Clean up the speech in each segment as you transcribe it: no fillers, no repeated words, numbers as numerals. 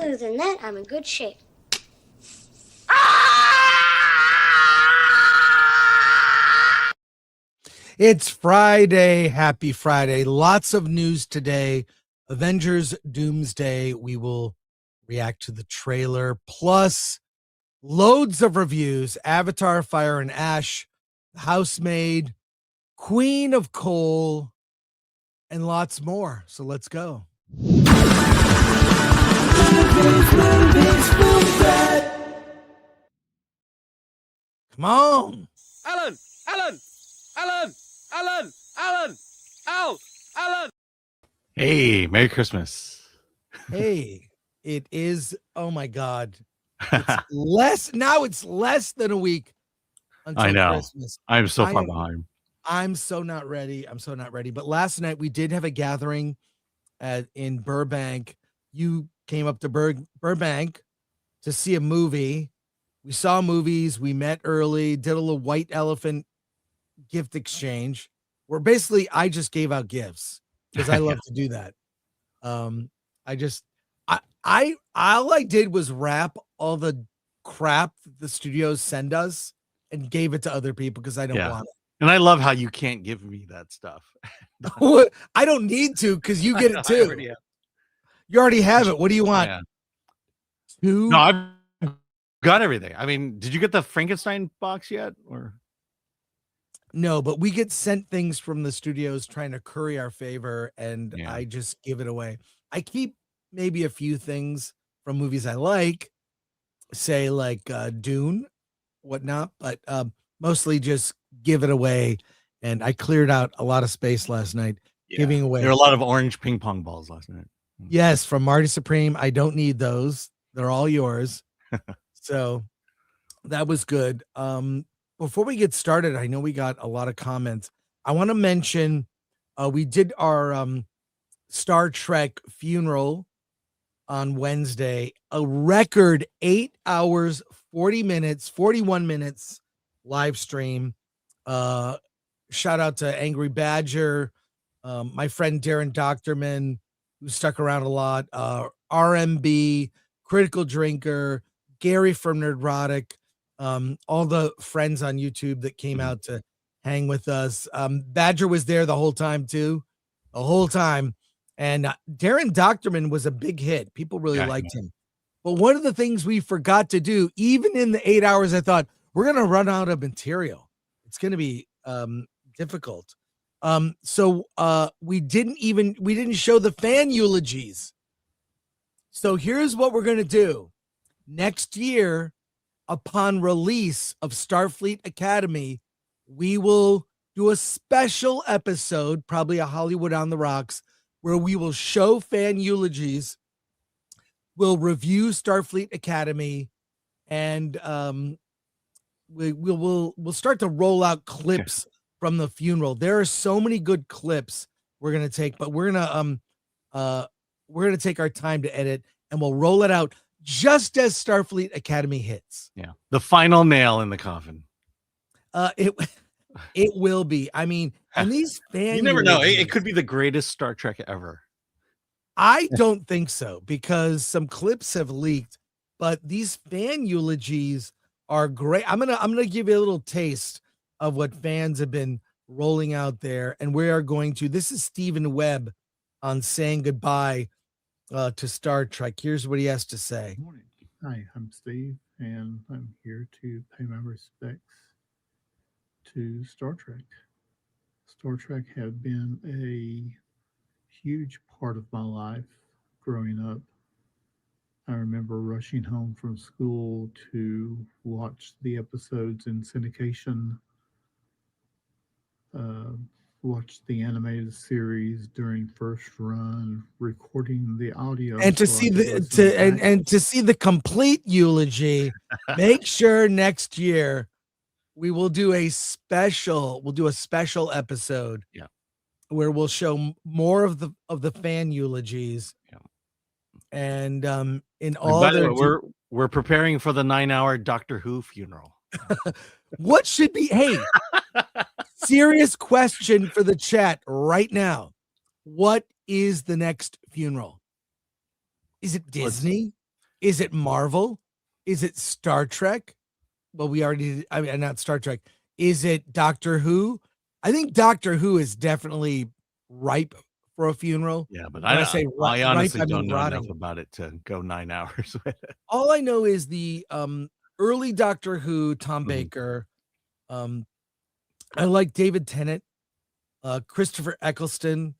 Other than that, I'm in good shape. It's Friday. Happy Friday. Lots of news today. Avengers Doomsday. We will react to the trailer, plus loads of reviews. Avatar, Fire and Ash, Housemaid, Queen of Coal, and lots more. So let's go. Come on. Alan. Hey, Merry Christmas. Hey, it is. Oh my God. It's less than a week until I know. Christmas. I'm so far behind. I'm so not ready. But last night we did have a gathering in Burbank. You came up to Burbank to see a movie. We saw movies. We met early, did a little white elephant gift exchange where basically I just gave out gifts because I love to do that. All I did was wrap all the crap that the studios send us and gave it to other people because I don't want it. And I love how you can't give me that stuff. I don't need to because you get it too. You already have it. What do you want? Yeah. No, I've got everything. I mean, did you get the Frankenstein box yet? Or no, but we get sent things from the studios trying to curry our favor, and I just give it away. I keep maybe a few things from movies I like, say like Dune, whatnot, but mostly just give it away. And I cleared out a lot of space last night giving away. There were a lot of orange ping pong balls last night. Yes, from Marty Supreme. I don't need those. They're all yours. So that was good. Before we get started, I know we got a lot of comments. I want to mention we did our Star Trek funeral on Wednesday, a record 8 hours, 41 minutes live stream. Shout out to Angry Badger, my friend Darren Doctorman, who stuck around a lot, RMB, Critical Drinker, Gary from Nerdrotic, all the friends on YouTube that came out to hang with us. Badger was there the whole time too, and Darren Doctorman was a big hit. People really liked him. But one of the things we forgot to do, even in the 8 hours, I thought we're going to run out of material. It's going to be difficult. So we didn't show the fan eulogies. So here's what we're going to do. Next year, upon release of Starfleet Academy, we will do a special episode, probably a Hollywood on the Rocks, where we will show fan eulogies. We'll review Starfleet Academy, and we'll start to roll out clips from the funeral. There are so many good clips we're gonna take, but we're gonna take our time to edit, and we'll roll it out just as Starfleet Academy hits. Yeah, the final nail in the coffin. It will be. I mean, and these fans, you never know. It could be the greatest Star Trek ever. I don't think so, because some clips have leaked, but these fan eulogies are great. I'm gonna give you a little taste of what fans have been rolling out there, and we are going to. This is Stephen Webb on saying goodbye to Star Trek. Here's what he has to say. Good morning. Hi, I'm Steve, and I'm here to pay my respects to Star Trek. Star Trek have been a huge part of my life growing up. I remember rushing home from school to watch the episodes in syndication, watch the animated series during first run, recording the audio, and to see the complete eulogy. Make sure next year we will do a special. We'll do a special episode. Yeah. Where we'll show more of the fan eulogies. Yeah. And in all, by the way, we're preparing for the 9-hour Doctor Who funeral. What should be? Hey, serious question for the chat right now. What is the next funeral? Is it Disney? Is it Marvel? Is it Star Trek? Well, we already did, I mean, not Star Trek. Is it Doctor Who? I think Doctor Who is definitely ripe for a funeral. Yeah, but When I say I ripe, honestly I don't mean know enough rotting. about it to go 9 hours with it. All I know is the early Doctor Who, Tom Mhm. Baker. I like David Tennant, Christopher Eccleston,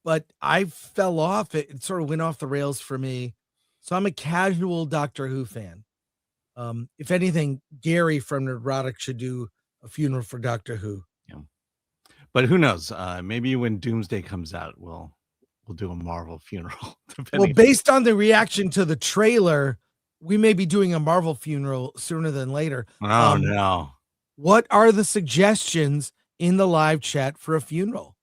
but I fell off. It sort of went off the rails for me. So I'm a casual Doctor Who fan. If anything, Gary from Neurotic should do a funeral for Doctor Who. Yeah. But who knows? Maybe when Doomsday comes out, we'll do a Marvel funeral. Well, Depending. based on the reaction to the trailer, we may be doing a Marvel funeral sooner than later. Oh no. What are the suggestions in the live chat for a funeral?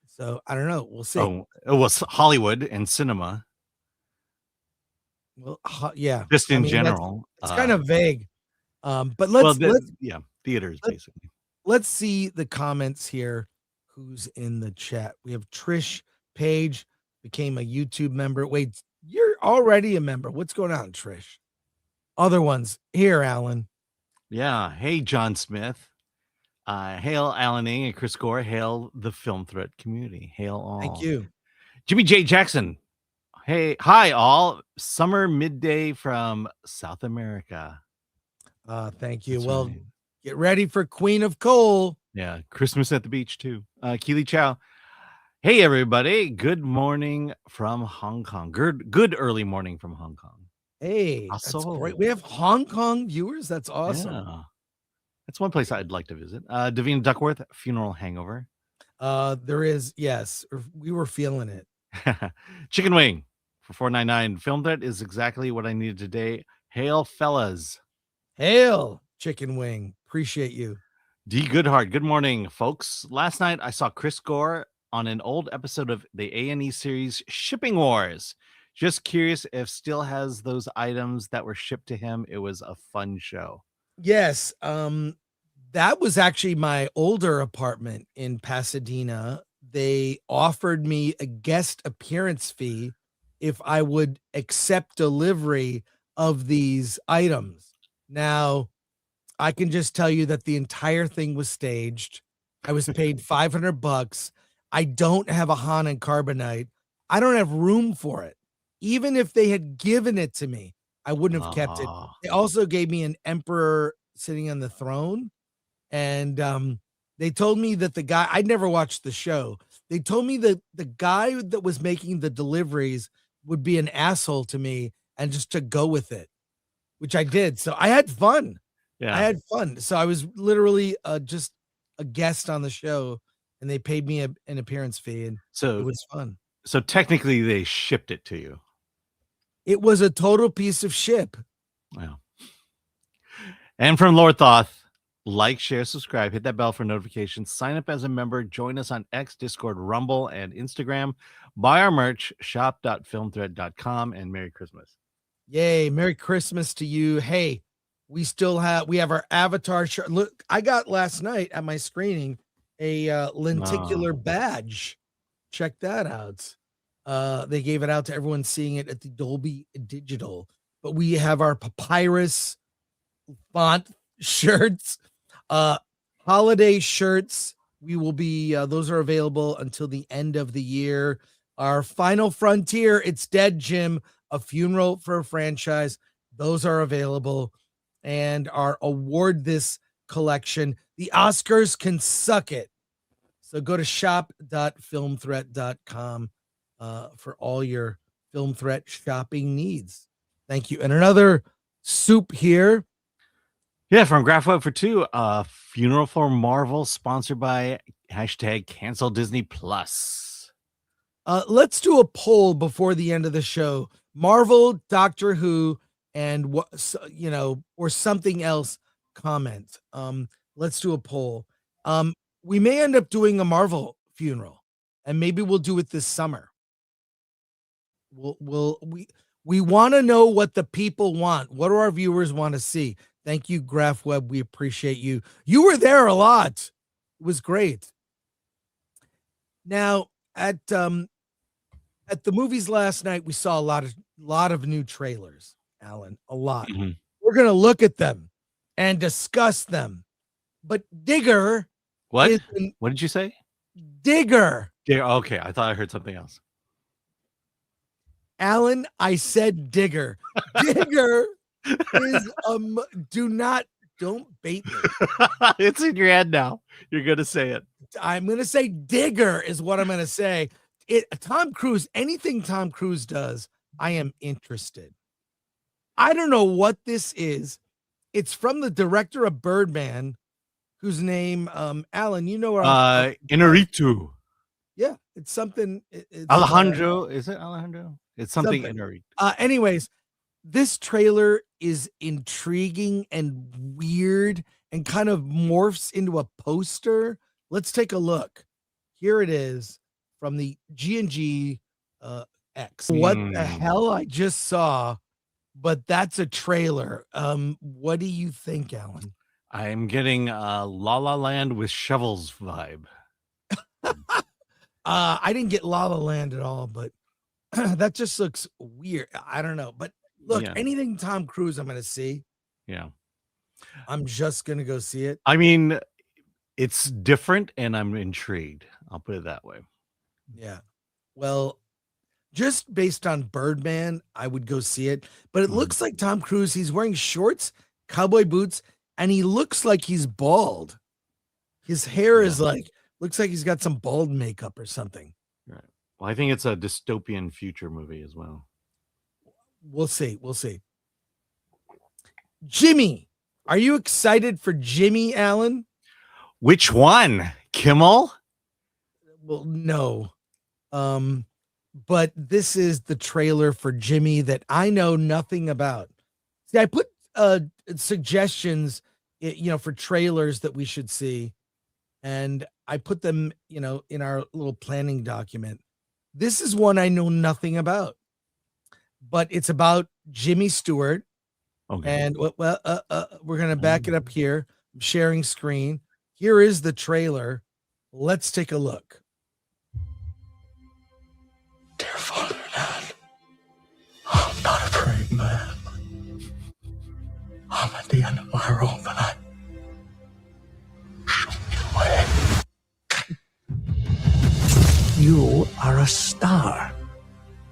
So I don't know. We'll see. Oh, it was Hollywood and cinema. Well, yeah. Just I in mean, general. it's kind of vague. But Well, let's yeah, theaters basically. let's see the comments here. Who's in the chat? We have Trish Page became a YouTube member. Wait, you're already a member. What's going on, Trish? Other ones here, Alan. Yeah. Hey, John Smith. Hail Alan Ng and Chris Gore. Hail the Film Threat community. Hail all. Thank you. Jimmy J. Jackson. Hey, hi all. Summer midday from South America. Thank you. That's Well, right. get ready for Queen of Coal. Yeah, Christmas at the beach too. Keely Chow. Hey everybody. Good morning from Hong Kong. Good early morning from Hong Kong. Hey, that's Also, great. We have Hong Kong viewers. That's awesome. Yeah. That's one place I'd like to visit. Davina Duckworth, funeral hangover. There is, yes. We were feeling it. Chicken wing for $4.99. Film Threat is exactly what I needed today. Hail fellas. Hail, chicken wing. Appreciate you. D Goodhart. Good morning, folks. Last night I saw Chris Gore on an old episode of the A&E series Shipping Wars. Just curious if still has those items that were shipped to him. It was a fun show. Yes. That was actually my older apartment in Pasadena. They offered me a guest appearance fee if I would accept delivery of these items. Now, I can just tell you that the entire thing was staged. I was paid $500. I don't have a Han and Carbonite. I don't have room for it. Even if they had given it to me, I wouldn't have kept it. They also gave me an emperor sitting on the throne. And they told me that the guy, I'd never watched the show. They told me that the guy that was making the deliveries would be an asshole to me and just to go with it, which I did. So I had fun. Yeah. I had fun. So I was literally just a guest on the show, and they paid me an appearance fee, and so it was fun. So technically they shipped it to you. It was a total piece of shit. Wow. And from Lord Thoth, like, share, subscribe, hit that bell for notifications, sign up as a member, join us on X, Discord, Rumble, and Instagram. Buy our merch, shop.filmthread.com, and Merry Christmas. Yay, Merry Christmas to you. Hey, we have our Avatar shirt. Look, I got last night at my screening a lenticular badge. Check that out. They gave it out to everyone seeing it at the Dolby Digital. But we have our papyrus font shirts, holiday shirts. We will be those are available until the end of the year. Our final frontier, it's dead, Jim, a funeral for a franchise. Those are available. And our award this collection, the Oscars can suck it. So go to shop.filmthreat.com for all your Film Threat shopping needs. Thank you. And another soup here. Yeah, from GraphWeb for two. Funeral for Marvel, sponsored by #Cancel Disney Plus. Let's do a poll before the end of the show. Marvel, Doctor Who, and what or something else. Comment. Let's do a poll. We may end up doing a Marvel funeral, and maybe we'll do it this summer. We want to know what the people want. What do our viewers want to see? Thank you, GraphWeb. We appreciate you. You were there a lot. It was great. Now, at the movies last night, we saw a lot of new trailers. Alan, a lot. Mhm. We're going to look at them and discuss them. But Digger What? is an What did you say? Digger. Yeah, okay, I thought I heard something else. Alan, I said Digger. Digger is don't bait me. It's in your head now. You're gonna say it. I'm gonna say Digger is what I'm gonna say. Tom Cruise, anything Tom Cruise does, I am interested. I don't know what this is. It's from the director of Birdman, whose name, Alan, you know what I'm talking about. Inarritu. Yeah, it's something. It's Alejandro, is it Alejandro? It's something something. Inarritu. Anyways, this trailer is intriguing and weird and kind of morphs into a poster. Let's take a look. Here it is from the G&G X. What the hell I just saw, but that's a trailer. What do you think, Alan? I'm getting La La Land with shovels vibe. I didn't get La La Land at all, but that just looks weird. I don't know, but look, Yeah. anything Tom Cruise, I'm gonna see. Yeah. I'm just gonna go see it. I mean, it's different and I'm intrigued. I'll put it that way. Yeah. Well, just based on Birdman, I would go see it. But it looks like Tom Cruise, he's wearing shorts, cowboy boots, and he looks like he's bald. His hair is looks like he's got some bald makeup or something. Right. Well, I think it's a dystopian future movie as well. We'll see. We'll see. Jimmy, are you excited for Jimmy, Alan? Which one? Kimmel? Well, no. But this is the trailer for Jimmy that I know nothing about. See, I put suggestions, for trailers that we should see, and I put them, in our little planning document. This is one I know nothing about, but it's about Jimmy Stewart. Okay. And we're gonna back it up here. I'm sharing screen. Here is the trailer. Let's take a look. Dear Fatherland, I'm not afraid, man. I'm at the end of my rope and I show me the way. You are a star,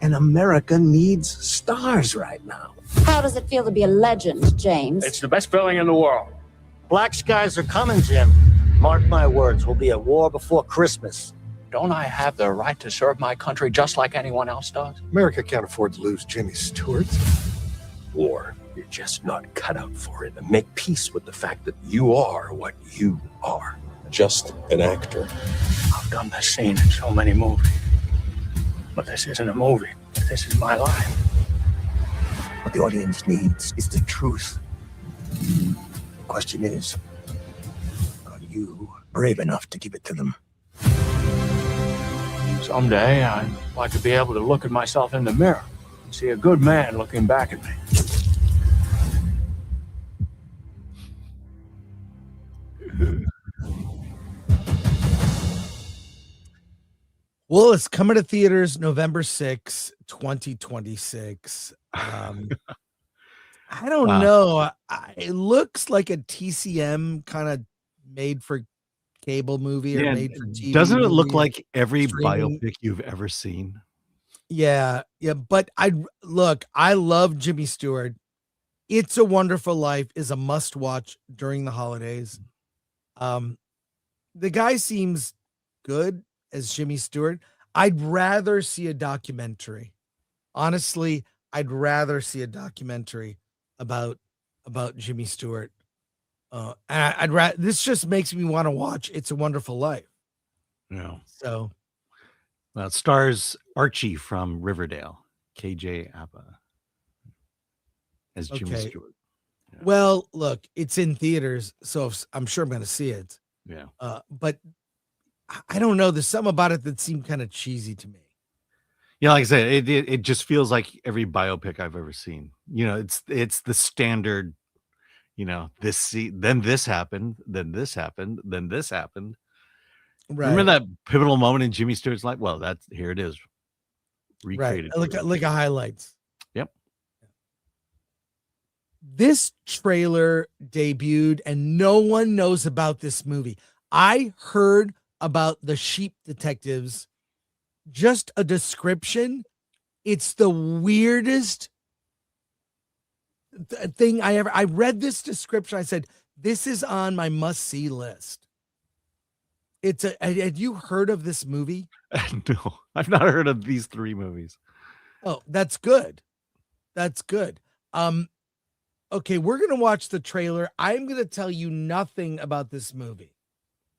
and America needs stars right now. How does it feel to be a legend, James? It's the best feeling in the world. Black skies are coming, Jim. Mark my words, we'll be at war before Christmas. Don't I have the right to serve my country just like anyone else does? America can't afford to lose Jimmy Stewart. Or you're just not cut out for it, and make peace with the fact that you are what you are. Just an actor. I've done this scene in so many movies. But this isn't a movie. This is my life. What the audience needs is the truth. The question is, are you brave enough to give it to them? Someday, I'd like to be able to look at myself in the mirror and see a good man looking back at me. Well, it's coming to theaters November 6, 2026. I don't know. It looks like a TCM kind of made for cable movie or made for TV. Doesn't it look movie, like every streaming. biopic you've ever seen? Yeah. But I love Jimmy Stewart. It's a Wonderful Life is a must watch during the holidays. The guy seems good as Jimmy Stewart. I'd rather see a documentary. Honestly, I'd rather see a documentary about Jimmy Stewart. This just makes me want to watch It's a Wonderful Life. Yeah. So It stars Archie from Riverdale, KJ Apa, as Jimmy Okay. Stewart. Yeah. Well, look, it's in theaters, so I'm sure I'm going to see it. Yeah. But I don't know. There's something about it that seemed kind of cheesy to me. Yeah, like I said, it just feels like every biopic I've ever seen. It's the standard. Then this happened, then this happened, then this happened. Right. Remember that pivotal moment in Jimmy Stewart's life? Well, here it is, Right. recreated. Like a highlights. Yep. This trailer debuted and no one knows about this movie. I heard about the Sheep Detectives, just a description. It's the weirdest thing I read this description. I said, this is on my must-see list. Had you heard of this movie? No, I've not heard of these 3 movies. Oh, that's good. That's good. Okay, we're going to watch the trailer. I'm going to tell you nothing about this movie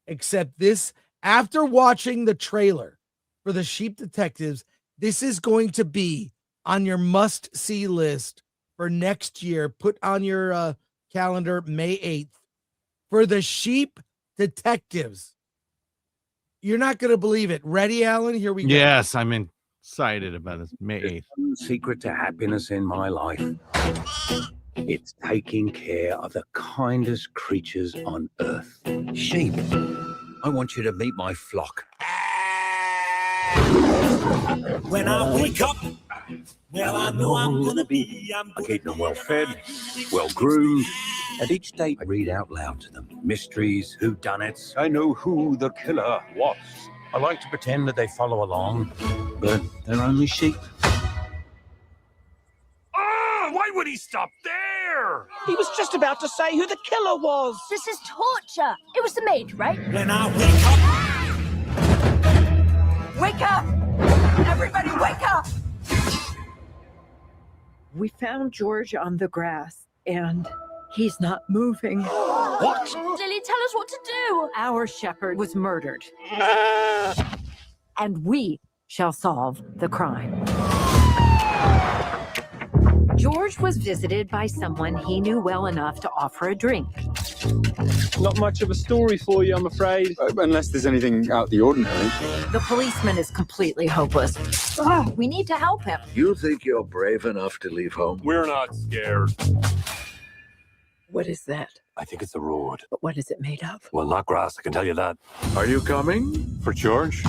except this. After watching the trailer for the Sheep Detectives, this is going to be on your must-see list for next year. Put on your calendar May 8th for the Sheep Detectives. You're not going to believe it. Ready, Alan? Here we go. Yes, I'm excited about this. May 8th. One secret to happiness in my life. It's taking care of the kindest creatures on earth. Sheep. I want you to meet my flock. When I wake up, well, I know I'm gonna be. I keep them well fed, well groomed, and each day I read out loud to them mysteries, whodunits. I know who the killer was. I like to pretend that they follow along, but they're only sheep. Ah, why would he stop there? He was just about to say who the killer was. This is torture. It was the maid, right? When I wake up, Wake up! Everybody wake up! We found George on the grass, and he's not moving. what? Lily, tell us what to do. Our shepherd was murdered, and we shall solve the crime. George was visited by someone he knew well enough to offer a drink. Not much of a story for you, I'm afraid. Unless there's anything out of the ordinary. The policeman is completely hopeless. We need to help him. You think you're brave enough to leave home? We're not scared. What is that? I think it's the road. But what is it made of? Well, not grass, I can tell you that. Are you coming? For George?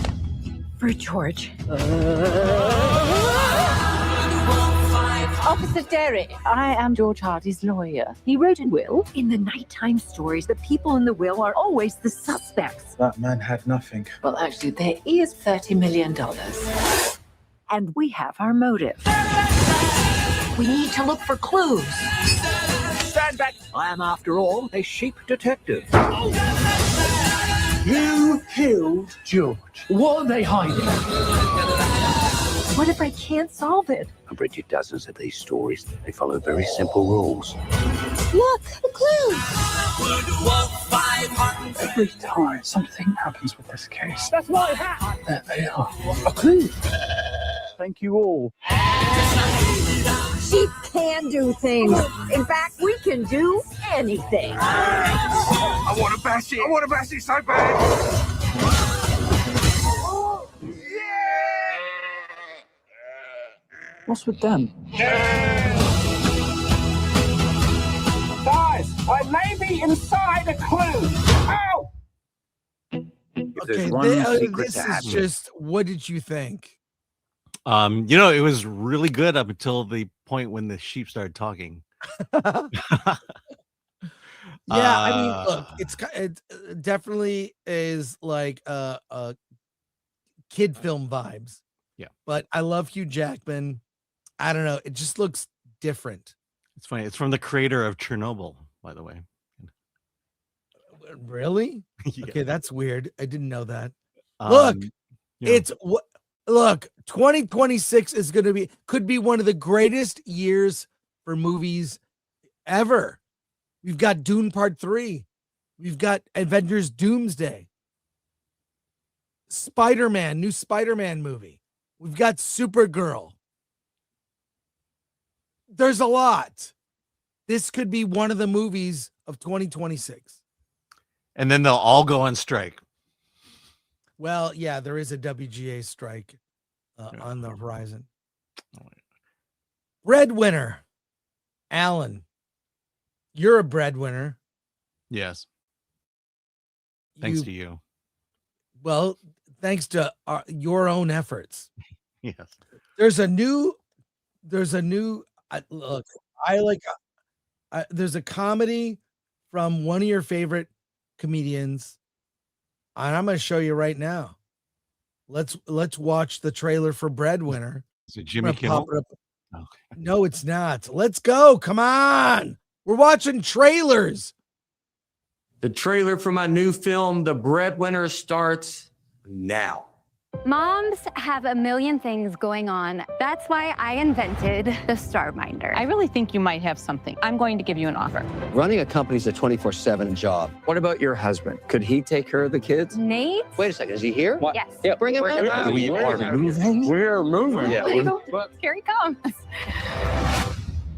For George. Officer Derry, I am George Hardy's lawyer. He wrote a will. In the nighttime stories, the people in the will are always the suspects. That man had nothing. Well, actually, there is $30 million. And we have our motive. We need to look for clues. Stand back! I am, after all, a sheep detective. You killed George. What are they hiding? What if I can't solve it? I've read you dozens of these stories. They follow very simple rules. Look, a clue. Every time something happens with this case, That's my hat. there they are. A clue. Thank you all. Sheep can do things. In fact, we can do anything. I want to bash it. I want to bash it so bad. What's with them? Guys, I may be inside a clue. Ow! If there's Okay, one secret this to is happiness, just, what did you think? It was really good up until the point when the sheep started talking. Yeah, I mean, look, it definitely is like kid film vibes. Yeah. But I love Hugh Jackman. I don't know, it just looks different. It's funny. It's from the creator of Chernobyl, by the way. Really? Yeah. Okay, that's weird. I didn't know that. Um, Look, you know, it's what look, 2026 is going to could be one of the greatest years for movies ever. We've got Dune Part 3. We've got Avengers Doomsday. Spider-Man, new Spider-Man movie. We've got Supergirl. There's a lot. This could be one of the movies of 2026. and then they'll all go on strike. Well, yeah, there is a WGA strike Yeah. on the horizon. Oh, Breadwinner. Alan, you're a breadwinner. Yes. Thanks to you. Well, thanks to your own efforts. Yes. There's a new look. I like There's a comedy from one of your favorite comedians, and I'm going to show you right now. Let's watch the trailer for Breadwinner. Is it Jimmy Kimmel? Okay. No, it's not. Let's go. Come on. We're watching trailers. The trailer for my new film, The Breadwinner, starts now. Moms have a million things going on. That's why I invented the Star Minder. I really think you might have something. I'm going to give you an offer. Running a company is a 24/7 job. What about your husband? Could he take care of the kids? Nate? Wait a second, is he here? Yes. Yeah, bring him in. We are moving. We're moving. Yeah. Here he comes.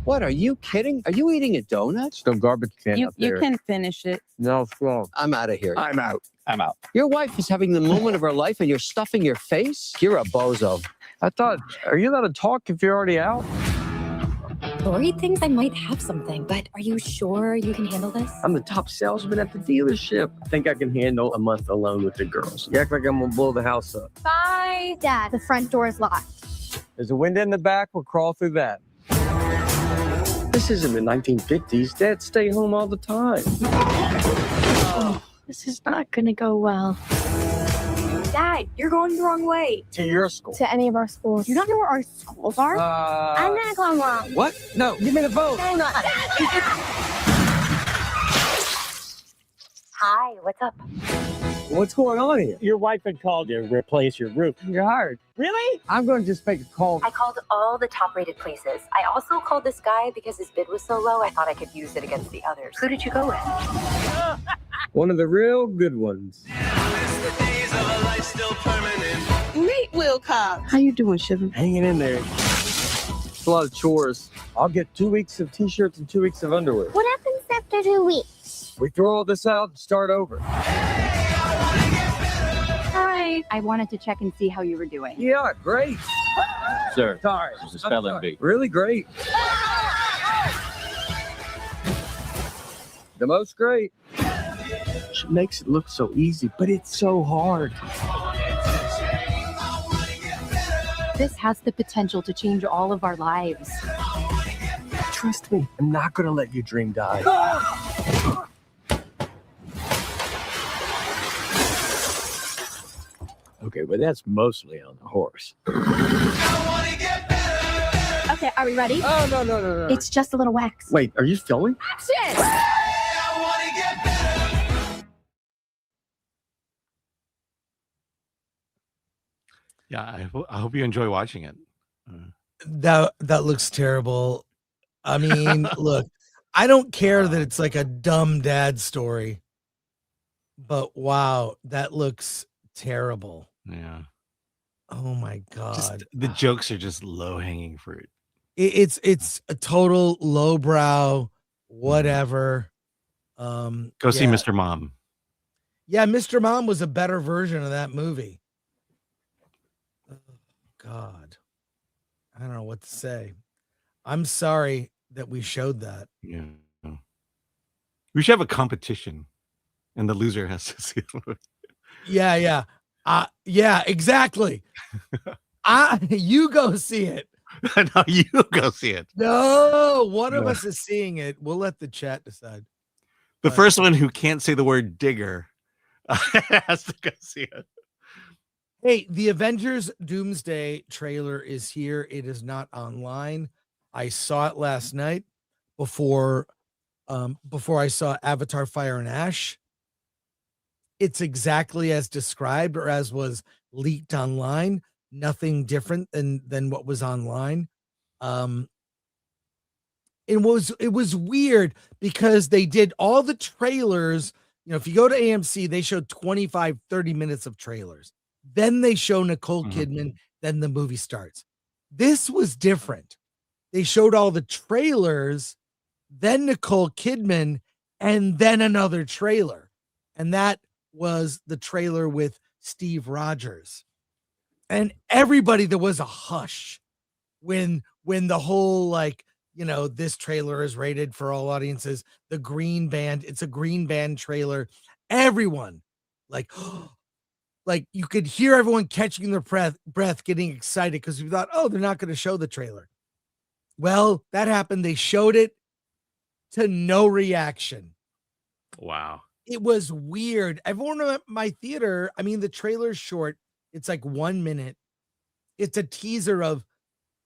What, are you kidding? Are you eating a donut? Still garbage can You up there. can finish it. No, it's wrong. I'm out of here. I'm out. I'm out. Your wife is having the moment of her life and you're stuffing your face? You're a bozo. I thought, are you allowed to talk if you're already out? Lori thinks I might have something, but are you sure you can handle this? I'm the top salesman at the dealership. I think I can handle a month alone with the girls. You act like I'm gonna blow the house up. Bye. Dad, the front door is locked. There's a window in the back. We'll crawl through that. This isn't the 1950s. Dad stay home all the time. This is not gonna go well. Dad, you're going the wrong way. To your school. To any of our schools. You don't know where our schools are? I'm not going wrong. What? No, give me the phone. Hang on. Hi, what's up? What's going on here? Your wife had called you to replace your roof. You're hired. Really? I'm going to just make a call. I called all the top-rated places. I also called this guy because his bid was so low, I thought I could use it against the others. Who did you go with? One of the real good ones. Nate Wilcox. How you doing, Shiva? Hanging in there. It's a lot of chores. I'll get 2 weeks of t-shirts and 2 weeks of underwear. What happens after 2 weeks? We throw all this out and start over. Hi. I wanted to check and see how you were doing. Yeah, great. Sir, Sorry. this is spelling bee. Really great. The most great. She makes it look so easy, but it's so hard. This has the potential to change all of our lives. Trust me, I'm not going to let your dream die. Okay, but that's mostly on the horse. Okay, are we ready? Oh, no. It's just a little wax. Wait, are you filming? Action! Yeah, I hope you enjoy watching it. That looks terrible. I mean, look, I don't care that it's like a dumb dad story, but wow, that looks terrible. Yeah. Oh my god. Just, the jokes are just low hanging fruit. It's a total lowbrow whatever. Go see Mr. Mom. Yeah, Mr. Mom was a better version of that movie. Oh, God. I don't know what to say. I'm sorry that we showed that. Yeah. We should have a competition and the loser has to see it. Yeah. Yeah, exactly. You go see it. No, you go see it. No, one of us is seeing it. We'll let the chat decide. The first one who can't say the word digger has to go see it. Hey, the Avengers Doomsday trailer is here. It is not online. I saw it last night before I saw Avatar Fire and Ash. It's exactly as described or as was leaked online. Nothing different than what was online. It was weird because they did all the trailers. You know, if you go to AMC, they showed 25, 30 minutes of trailers. Then they show Nicole Kidman. Then the movie starts. This was different. They showed all the trailers, then Nicole Kidman, and then another trailer. And that was the trailer with Steve Rogers. And everybody, there was a hush when the whole, like, you know, this trailer is rated for all audiences. The Green Band, it's a Green Band trailer. Everyone, like you could hear everyone catching their breath, getting excited because we thought, oh, they're not going to show the trailer. Well, that happened. They showed it. to no reaction. Wow. It was weird. Everyone at my theater, I mean, the trailer's short. It's like 1 minute. It's a teaser of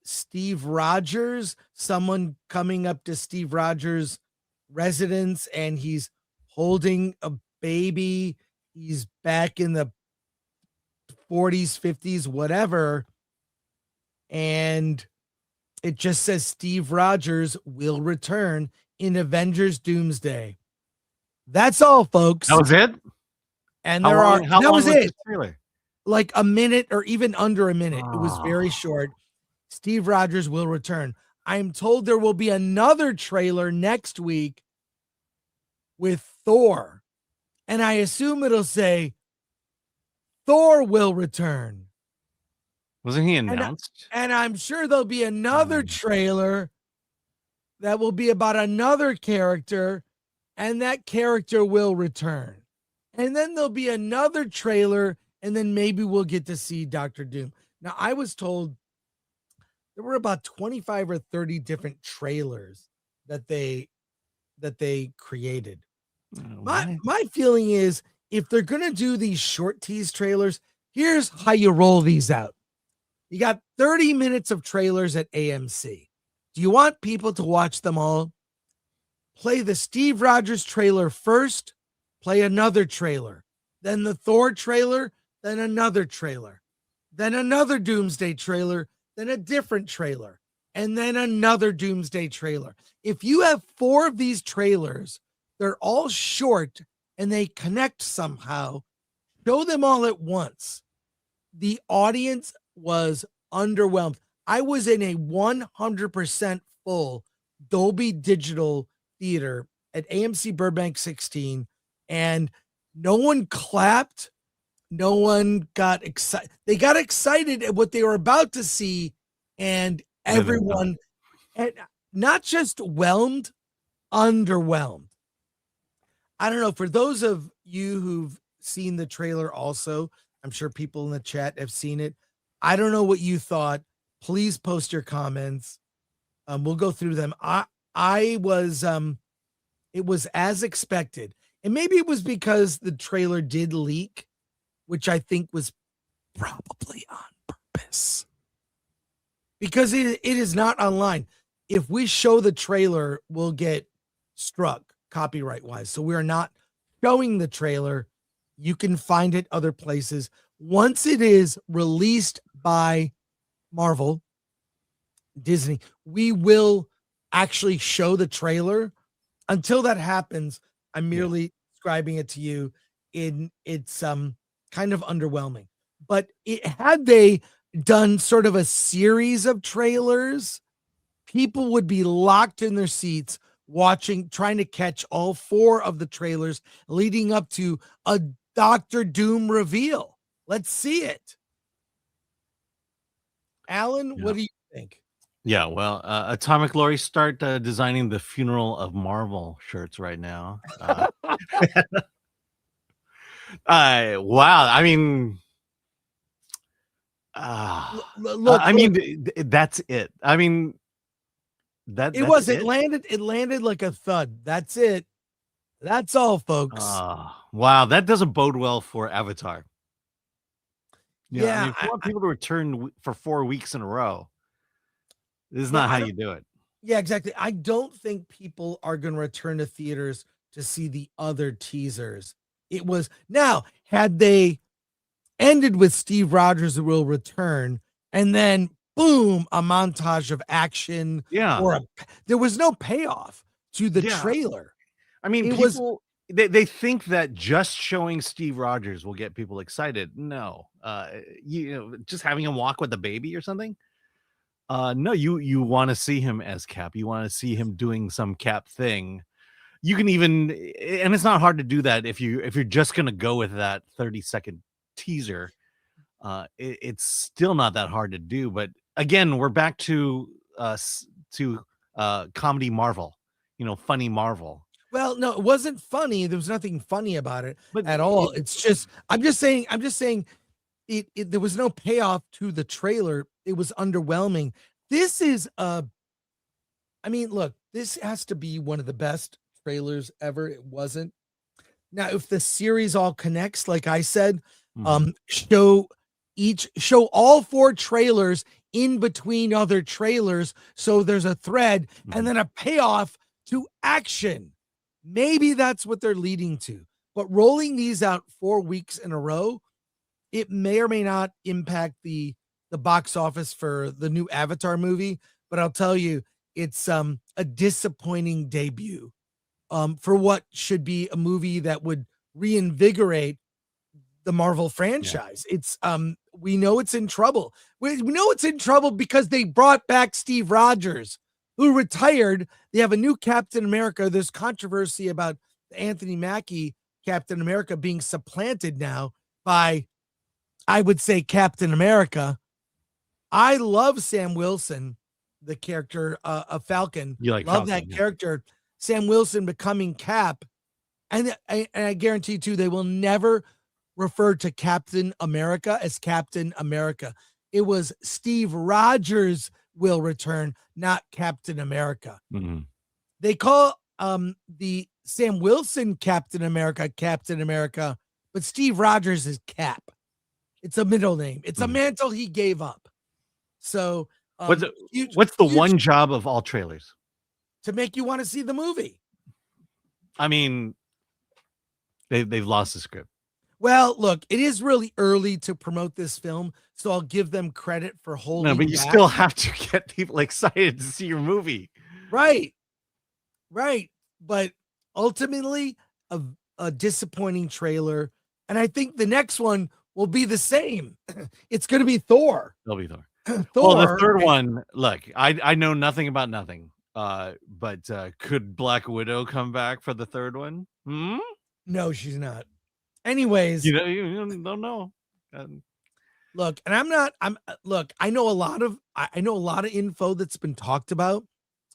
Steve Rogers, someone coming up to Steve Rogers' residence, and he's holding a baby. He's back in the 40s, 50s, whatever. And it just says Steve Rogers will return in Avengers Doomsday. That's all, folks. That was it? And How there long- are how that long was was it. this trailer? Like a minute or even under a minute. It was very short. Steve Rogers will return. I'm told there will be another trailer next week with Thor. And I assume it'll say Thor will return. Wasn't he announced? And I'm sure there'll be another trailer that will be about another character, and that character will return. And then there'll be another trailer, and then maybe we'll get to see Dr. Doom. Now, I was told there were about 25 or 30 different trailers that they created. My feeling is if they're going to do these short tease trailers, here's how you roll these out. You got 30 minutes of trailers at AMC. Do you want people to watch them all? Play the Steve Rogers trailer first, play another trailer, then the Thor trailer, then another trailer, then another Doomsday trailer, then a different trailer, and then another Doomsday trailer. If you have 4 of these trailers, they're all short and they connect somehow, show them all at once. The audience was underwhelmed. I was in a 100% full Dolby Digital theater at AMC Burbank 16, and no one clapped. No one got excited. They got excited at what they were about to see, and everyone, and not just whelmed, underwhelmed. I don't know. For those of you who've seen the trailer also, I'm sure people in the chat have seen it. I don't know what you thought. Please post your comments. We'll go through them. I was it was as expected. And maybe it was because the trailer did leak, which I think was probably on purpose. Because it is not online. If we show the trailer, we'll get struck copyright-wise. So we're not showing the trailer. You can find it other places. Once it is released by Marvel, Disney, we will actually show the trailer. Until that happens, I'm merely describing it to you. It's kind of underwhelming. But had they done sort of a series of trailers, people would be locked in their seats watching, trying to catch all 4 of the trailers leading up to a Dr. Doom reveal. Let's see it. Alan, what do you think? Yeah, well, Atomic Lori, start designing the Funeral of Marvel shirts right now. Wow, I mean, look, I mean, that's it. I mean, It that's was. it. It landed like a thud. That's it. That's all, folks. Wow, that doesn't bode well for Avatar. You know, I Yeah, mean, if you want people to return for 4 weeks in a row, this is not how you do it. Yeah, exactly. I don't think people are going to return to theaters to see the other teasers. It was now, had they ended with Steve Rogers will return, and then boom, a montage of action. Yeah. There was no payoff to the trailer. I mean, It people they think that just showing Steve Rogers will get people excited. No, you know, just having him walk with the baby or something. No, you want to see him as Cap. You want to see him doing some Cap thing. You can even, and it's not hard to do that if you're just gonna go with that 30-second teaser. It's still not that hard to do. But again, we're back to comedy Marvel. You know, funny Marvel. Well, no, it wasn't funny. There was nothing funny about it at all. It's just, I'm just saying it there was no payoff to the trailer. It was underwhelming. This is I mean, look, this has to be one of the best trailers ever. It wasn't. Now, if the series all connects, like I said, show all 4 trailers in between other trailers, so there's a thread and then a payoff to action. Maybe that's what they're leading to. But rolling these out 4 weeks in a row, it may or may not impact the box office for the new Avatar movie. But I'll tell you, it's a disappointing debut for what should be a movie that would reinvigorate the Marvel franchise. It's we know it's in trouble. We know it's in trouble because they brought back Steve Rogers, who retired. They have a new Captain America. There's controversy about Anthony Mackie Captain America being supplanted now by, I would say, Captain America. I love Sam Wilson, the character of Falcon. You like love Falcon, that character. Sam Wilson becoming Cap. And I guarantee you, too, they will never refer to Captain America as Captain America. It was Steve Rogers will return, not Captain America. They call the Sam Wilson Captain America, but Steve Rogers is Cap. It's a middle name. It's a mantle he gave up. So what's the one job of all trailers? To make you want to see the movie. I mean, they've lost the script. Well, look, it is really early to promote this film, so I'll give them credit for holding. No, but you back. still have to get people excited to see your movie. Right. But ultimately, a disappointing trailer. And I think the next one will be the same. It's going to be Thor. It'll be Thor. Thor. Well, the third one, look, I know nothing about nothing. But could Black Widow come back for the third one? No, she's not. Anyways, you don't know. Look, and I know a lot of info that's been talked about,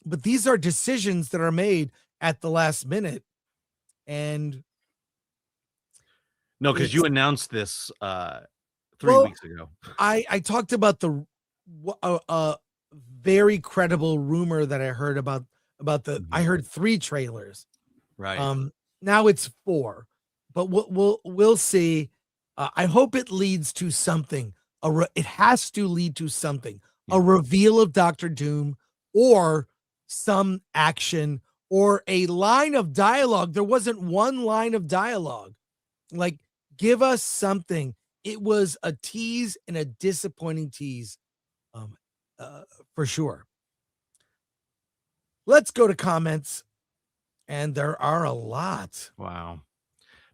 but these are decisions that are made at the last minute. And no, because you announced this 3 weeks ago. I talked about the very credible rumor that I heard about I heard 3 trailers. Right. Now it's 4. But we'll see. I hope it leads to something. It has to lead to something. A reveal of Dr. Doom, or some action, or a line of dialogue. There wasn't one line of dialogue. Like, give us something. It was a tease, and a disappointing tease, for sure. Let's go to comments, and there are a lot. Wow.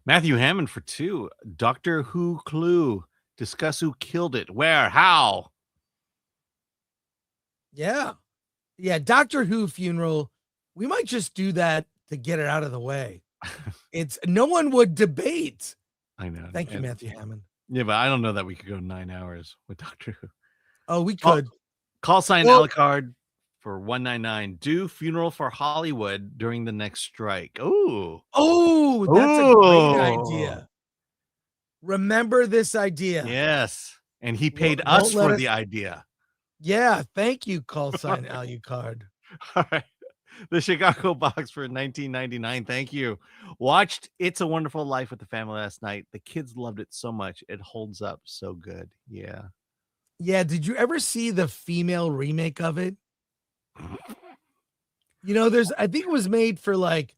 Matthew Hammond for 2. Doctor Who clue. Discuss who killed it. Where? How? Yeah. Doctor Who funeral. We might just do that to get it out of the way. It's no one would debate. I know. Thank you, Matthew Hammond. Yeah, but I don't know that we could go 9 hours with Doctor Who. Oh, we could. Call sign Alucard for 199. Do funeral for Hollywood during the next strike. Oh, that's a great idea. Remember this idea. Yes. And he paid us for the idea. Yeah. Thank you, call sign Alucard. All right. The Chicago box for 1999. Thank you. Watched It's a Wonderful Life with the family last night. The kids loved it so much. It holds up so good. Yeah. Yeah. Did you ever see the female remake of it? I think it was made for like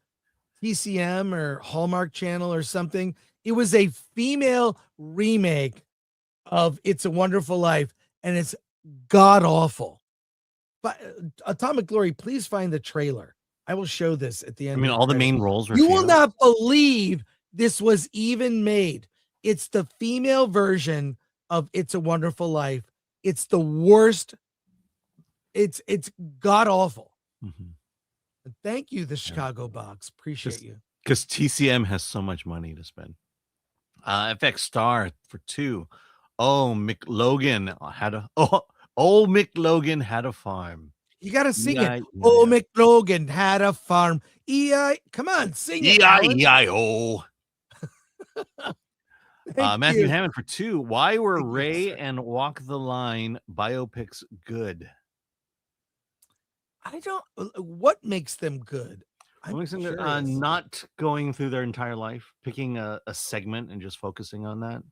TCM or Hallmark Channel or something. It was a female remake of It's a Wonderful Life, and it's god awful. But Atomic Glory, please find the trailer. I will show this at the end. I mean, all the main roles were You will not believe this was even made. It's the female version of It's a Wonderful Life. It's the worst. It's god awful. Thank you, the Chicago box. Appreciate you. Because TCM has so much money to spend. FX Star for 2. Old McLogan had a farm. You gotta sing it. Old McLogan had a farm. Come on, sing it. E-I-E-I-O. Matthew Hammond for 2. Why were Ray and Walk the Line biopics good? I don't. What makes them good? I'm curious. Not going through their entire life, picking a segment and just focusing on that.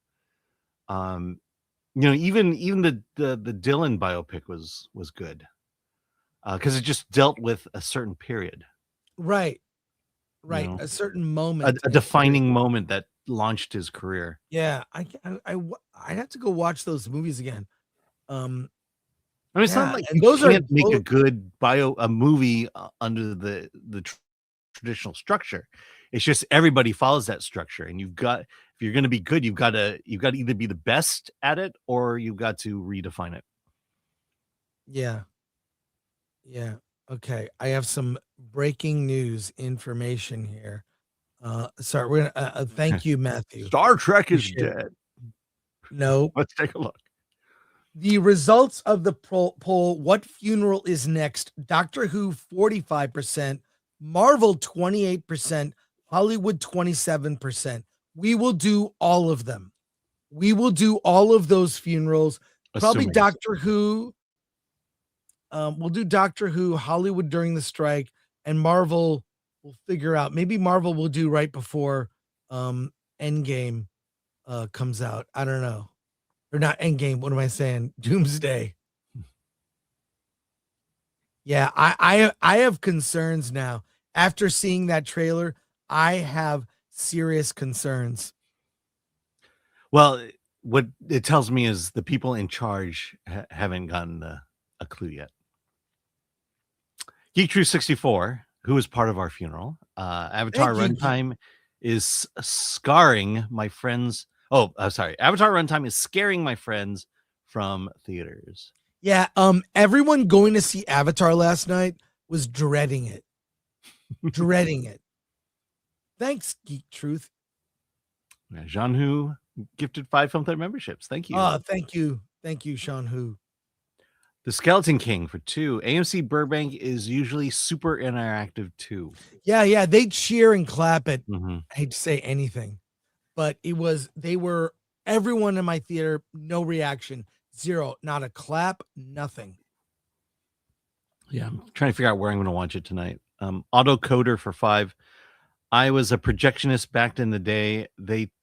Even the Dylan biopic was good because it just dealt with a certain period, Right. A certain moment, a defining moment that launched his career. Yeah, I have to go watch those movies again. It's not like and you those can't are make a both- good movie under the traditional structure. It's just everybody follows that structure, and if you're going to be good, you've got to either be the best at it or you've got to redefine it. Yeah. Okay, I have some breaking news information here. Sorry, we're gonna thank you, Matthew. Star Trek is Appreciate it. dead. No. Let's take a look. The results of the poll, what funeral is next? Doctor Who 45%, Marvel 28%, Hollywood 27%. We will do all of them. We will do all of those funerals. Probably Assuming. Doctor Who. We'll do Doctor Who, Hollywood during the strike, and Marvel we'll figure out. Maybe Marvel will do right before Endgame comes out. I don't know. Or not Endgame. What am I saying? Doomsday. Yeah, I have concerns now. After seeing that trailer, I have serious concerns. Well, what it tells me is the people in charge haven't gotten a clue yet. Geek True 64, who was part of our funeral, Avatar runtime is scarring my friends. Avatar runtime is scaring my friends from theaters. Yeah, everyone going to see Avatar last night was dreading it. Dreading it. Thanks, Geek Truth. Jean Hu gifted 5 Film Thread memberships. Thank you. Thank you. Thank you, Sean Hu. The Skeleton King for 2. AMC Burbank is usually super interactive too. Yeah, they cheer and clap at Mhm. I hate to say anything, but everyone in my theater, no reaction, 0, not a clap, nothing. Yeah, I'm trying to figure out where I'm going to watch it tonight. Autocoder for 5. I was a projectionist back in the day.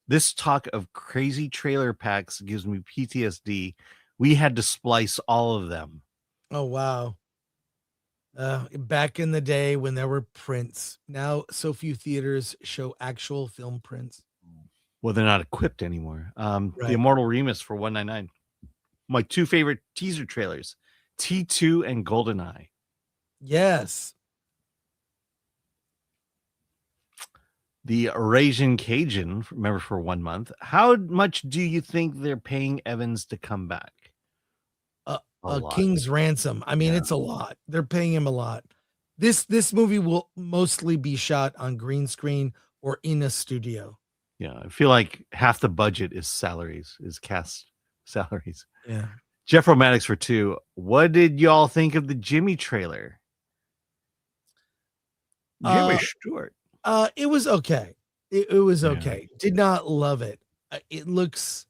This talk of crazy trailer packs gives me PTSD. We had to splice all of them. Oh, wow. Back in the day when there were prints, now so few theaters show actual film prints. Well, they're not equipped anymore. Right. The Immortal Remus for $1.99. My 2 favorite teaser trailers, T2 and GoldenEye. Yes. The Eurasian Cajun, remember, for 1 month. How much do you think they're paying Evans to come back? A King's Ransom. I mean, it's a lot. They're paying him a lot. This movie will mostly be shot on green screen or in a studio. Yeah, I feel like half the budget is cast salaries. Yeah. Jeff Romatics for 2. What did y'all think of the Jimmy trailer? Jimmy Stewart. It was okay. It was okay. Did not love it. It looks.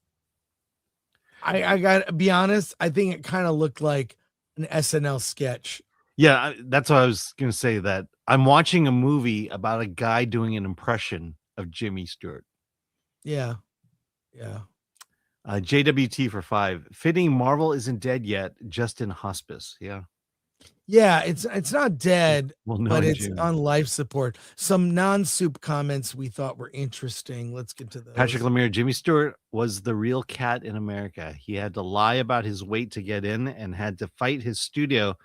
I gotta be honest. I think it kind of looked like an SNL sketch. Yeah, that's what I was gonna say. That I'm watching a movie about a guy doing an impression of Jimmy Stewart. Yeah. JWT for 5. Fitting Marvel isn't dead yet, just in hospice. Yeah. Yeah, it's not dead, Well, no, but it's Jimmy. on life support. Some non-soup comments we thought were interesting. Let's get to those. Patrick Lemire, Jimmy Stewart was the real cat in America. He had to lie about his weight to get in and had to fight his studio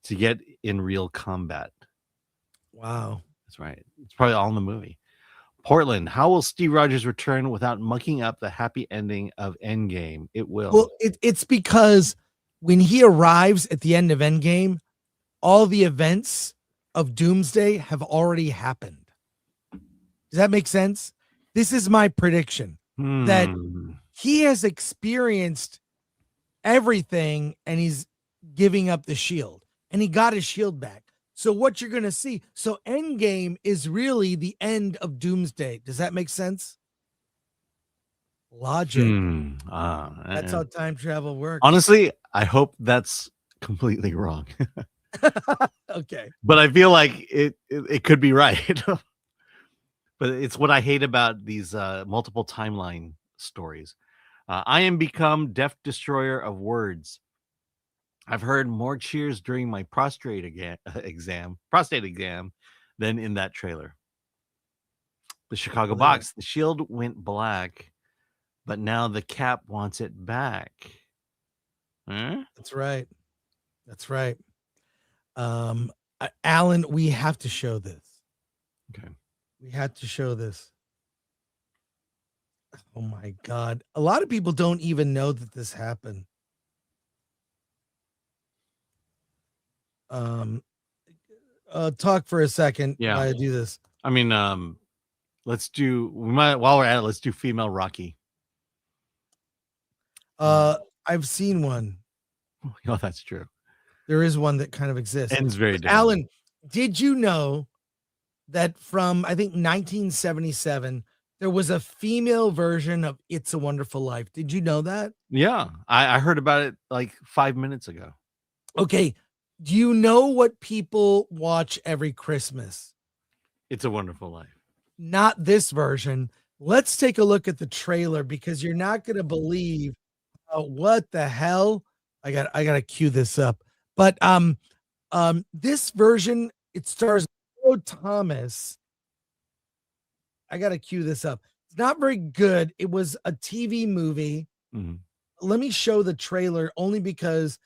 to get in real combat. Wow. That's right. It's probably all in the movie. Portland, how will Steve Rogers return without mucking up the happy ending of Endgame? It will. Well, it's because when he arrives at the end of Endgame, all the events of Doomsday have already happened. Does that make sense? This is my prediction that he has experienced everything and he's giving up the shield and he got his shield back. So what you're going to see. So Endgame is really the end of Doomsday. Does that make sense? Logic. That's how time travel works. Honestly, I hope that's completely wrong. Okay. But I feel like it could be right. But it's what I hate about these multiple timeline stories. I am become deaf destroyer of words. I've heard more cheers during my prostate exam than in that trailer. The Chicago box, the shield went black, but now the cap wants it back. Huh? That's right. That's right. Alan, we have to show this. Okay. We had to show this. Oh my God. A lot of people don't even know that this happened. Talk for a second. Yeah. While I do this. I mean, let's do while we're at it, let's do female Rocky. I've seen one. Oh, that's true. There is one that kind of exists. Ends very different. Alan, did you know that from I think 1977 there was a female version of It's a Wonderful Life? Did you know that? Yeah, I heard about it like 5 minutes ago. Okay. Do you know what people watch every Christmas? It's a Wonderful Life. Not this version. Let's take a look at the trailer because you're not going to believe what the hell. I got to cue this up. But this version, it stars Thomas. I got to cue this up. It's not very good. It was a TV movie. Mm-hmm. Let me show the trailer only because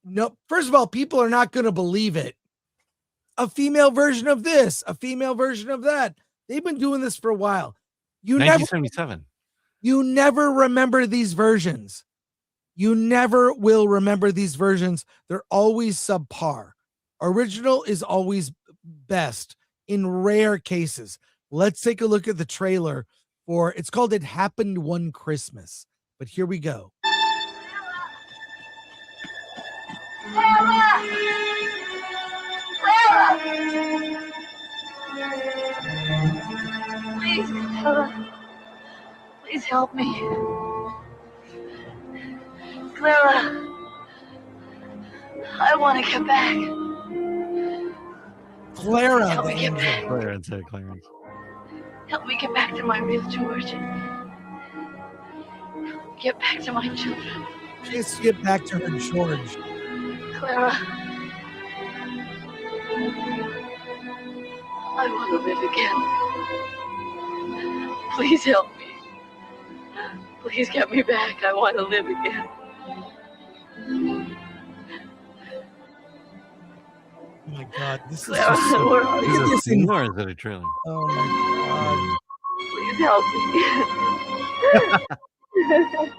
no, first of all, people are not going to believe it. A female version of this, a female version of that. They've been doing this for a while. 1977. You never remember these versions. You never will remember these versions. They're always subpar. Original is always best in rare cases. Let's take a look at the trailer for it's called It Happened One Christmas. But here we go. Please, Clara. Please help me. Clara. I want to get back. Clara. Help me get back. Clarence. Help me get back to my real George. Get back to my children. She has to get back to her George. Clara. I want to live again. Please help me. Please get me back. I want to live again. Oh my God, this is Clara, just so, where are Is you? it a scene or is it a trailer? Oh my Please help me. God.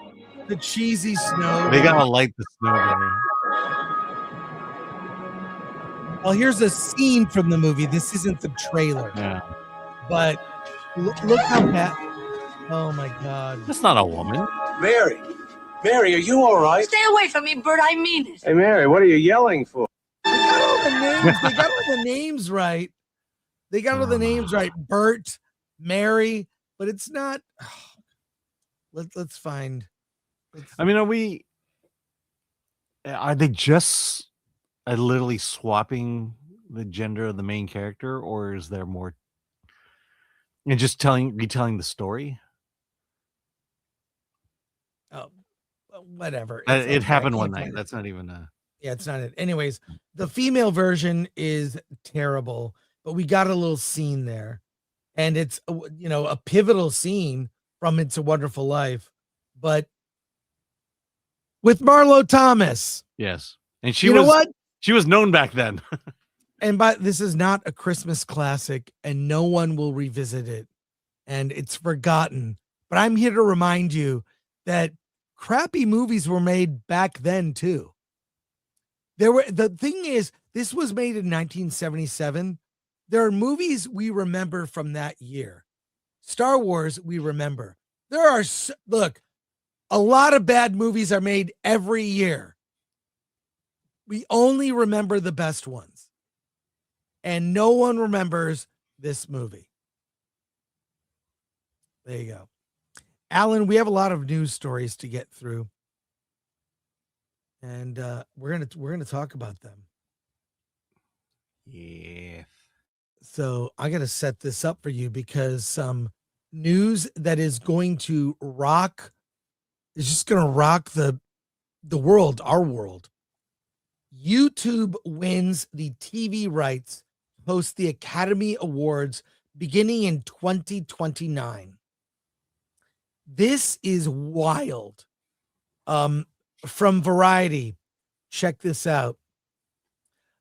The cheesy snow. They gotta light the snow better. Well, here's a scene from the movie. This isn't the trailer. Yeah. But look how bad. Oh my God. That's not a woman. Mary, are you all right? Stay away from me, Bert. I mean it. Hey, Mary, what are you yelling for? They got all the names. They got all the names right. They got all the names right. Bert, Mary, but it's not. Let's find. I mean, are they just literally swapping the gender of the main character, or is there more and just retelling the story? Oh, whatever. It happened one night. That's not even yeah, it's not it. Anyways, the female version is terrible, but we got a little scene there, and it's a pivotal scene from It's a Wonderful Life, but with Marlo Thomas. Yes, and she was known back then. And this is not a Christmas classic, and no one will revisit it, and it's forgotten. But I'm here to remind you that crappy movies were made back then too. The thing is, this was made in 1977. There are movies we remember from that year. Star Wars, we remember. There are a lot of bad movies are made every year. We only remember the best ones. And no one remembers this movie. There you go. Alan, we have a lot of news stories to get through. And we're gonna talk about them. Yeah. So I got to set this up for you because some news that is going to rock is just going to rock the world, our world. YouTube wins the TV rights to host the Academy Awards beginning in 2029. This is wild. From Variety, check this out.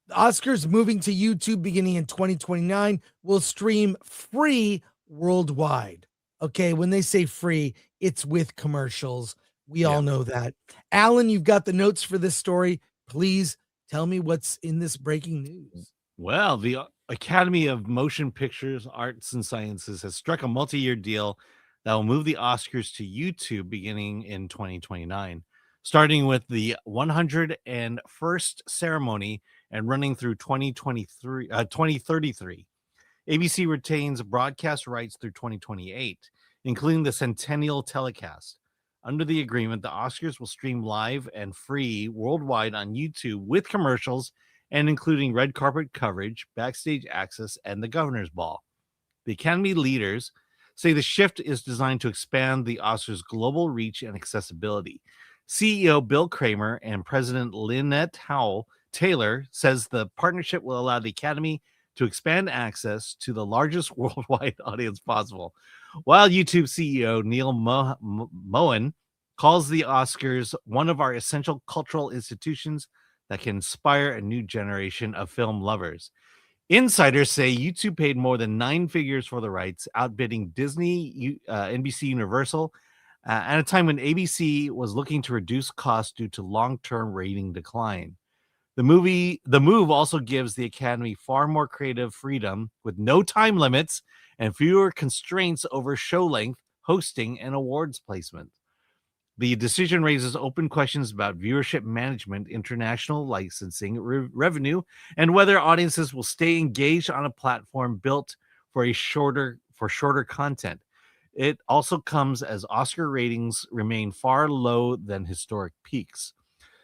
The Oscars moving to YouTube beginning in 2029 will stream free worldwide. Okay, when they say free, it's with commercials. We all know that. Alan, you've got the notes for this story. Please tell me what's in this breaking news. Well, the Academy of Motion Pictures, Arts, and Sciences has struck a multi-year deal that will move the Oscars to YouTube beginning in 2029, starting with the 101st ceremony and running through 2033. ABC retains broadcast rights through 2028, including the centennial telecast. Under the agreement, the Oscars will stream live and free worldwide on YouTube with commercials and including red carpet coverage, backstage access, and the Governor's Ball. The Academy leaders say the shift is designed to expand the Oscars' global reach and accessibility. CEO Bill Kramer and President Lynette Howell Taylor says the partnership will allow the Academy to expand access to the largest worldwide audience possible. While YouTube CEO Neil Mohan calls the Oscars one of our essential cultural institutions that can inspire a new generation of film lovers. Insiders say YouTube paid more than 9 figures for the rights, outbidding Disney, NBC Universal, at a time when ABC was looking to reduce costs due to long-term rating decline. The move also gives the Academy far more creative freedom with no time limits and fewer constraints over show length, hosting, and awards placement. The decision raises open questions about viewership management, international licensing, revenue, and whether audiences will stay engaged on a platform built for shorter content. It also comes as Oscar ratings remain far low than historic peaks.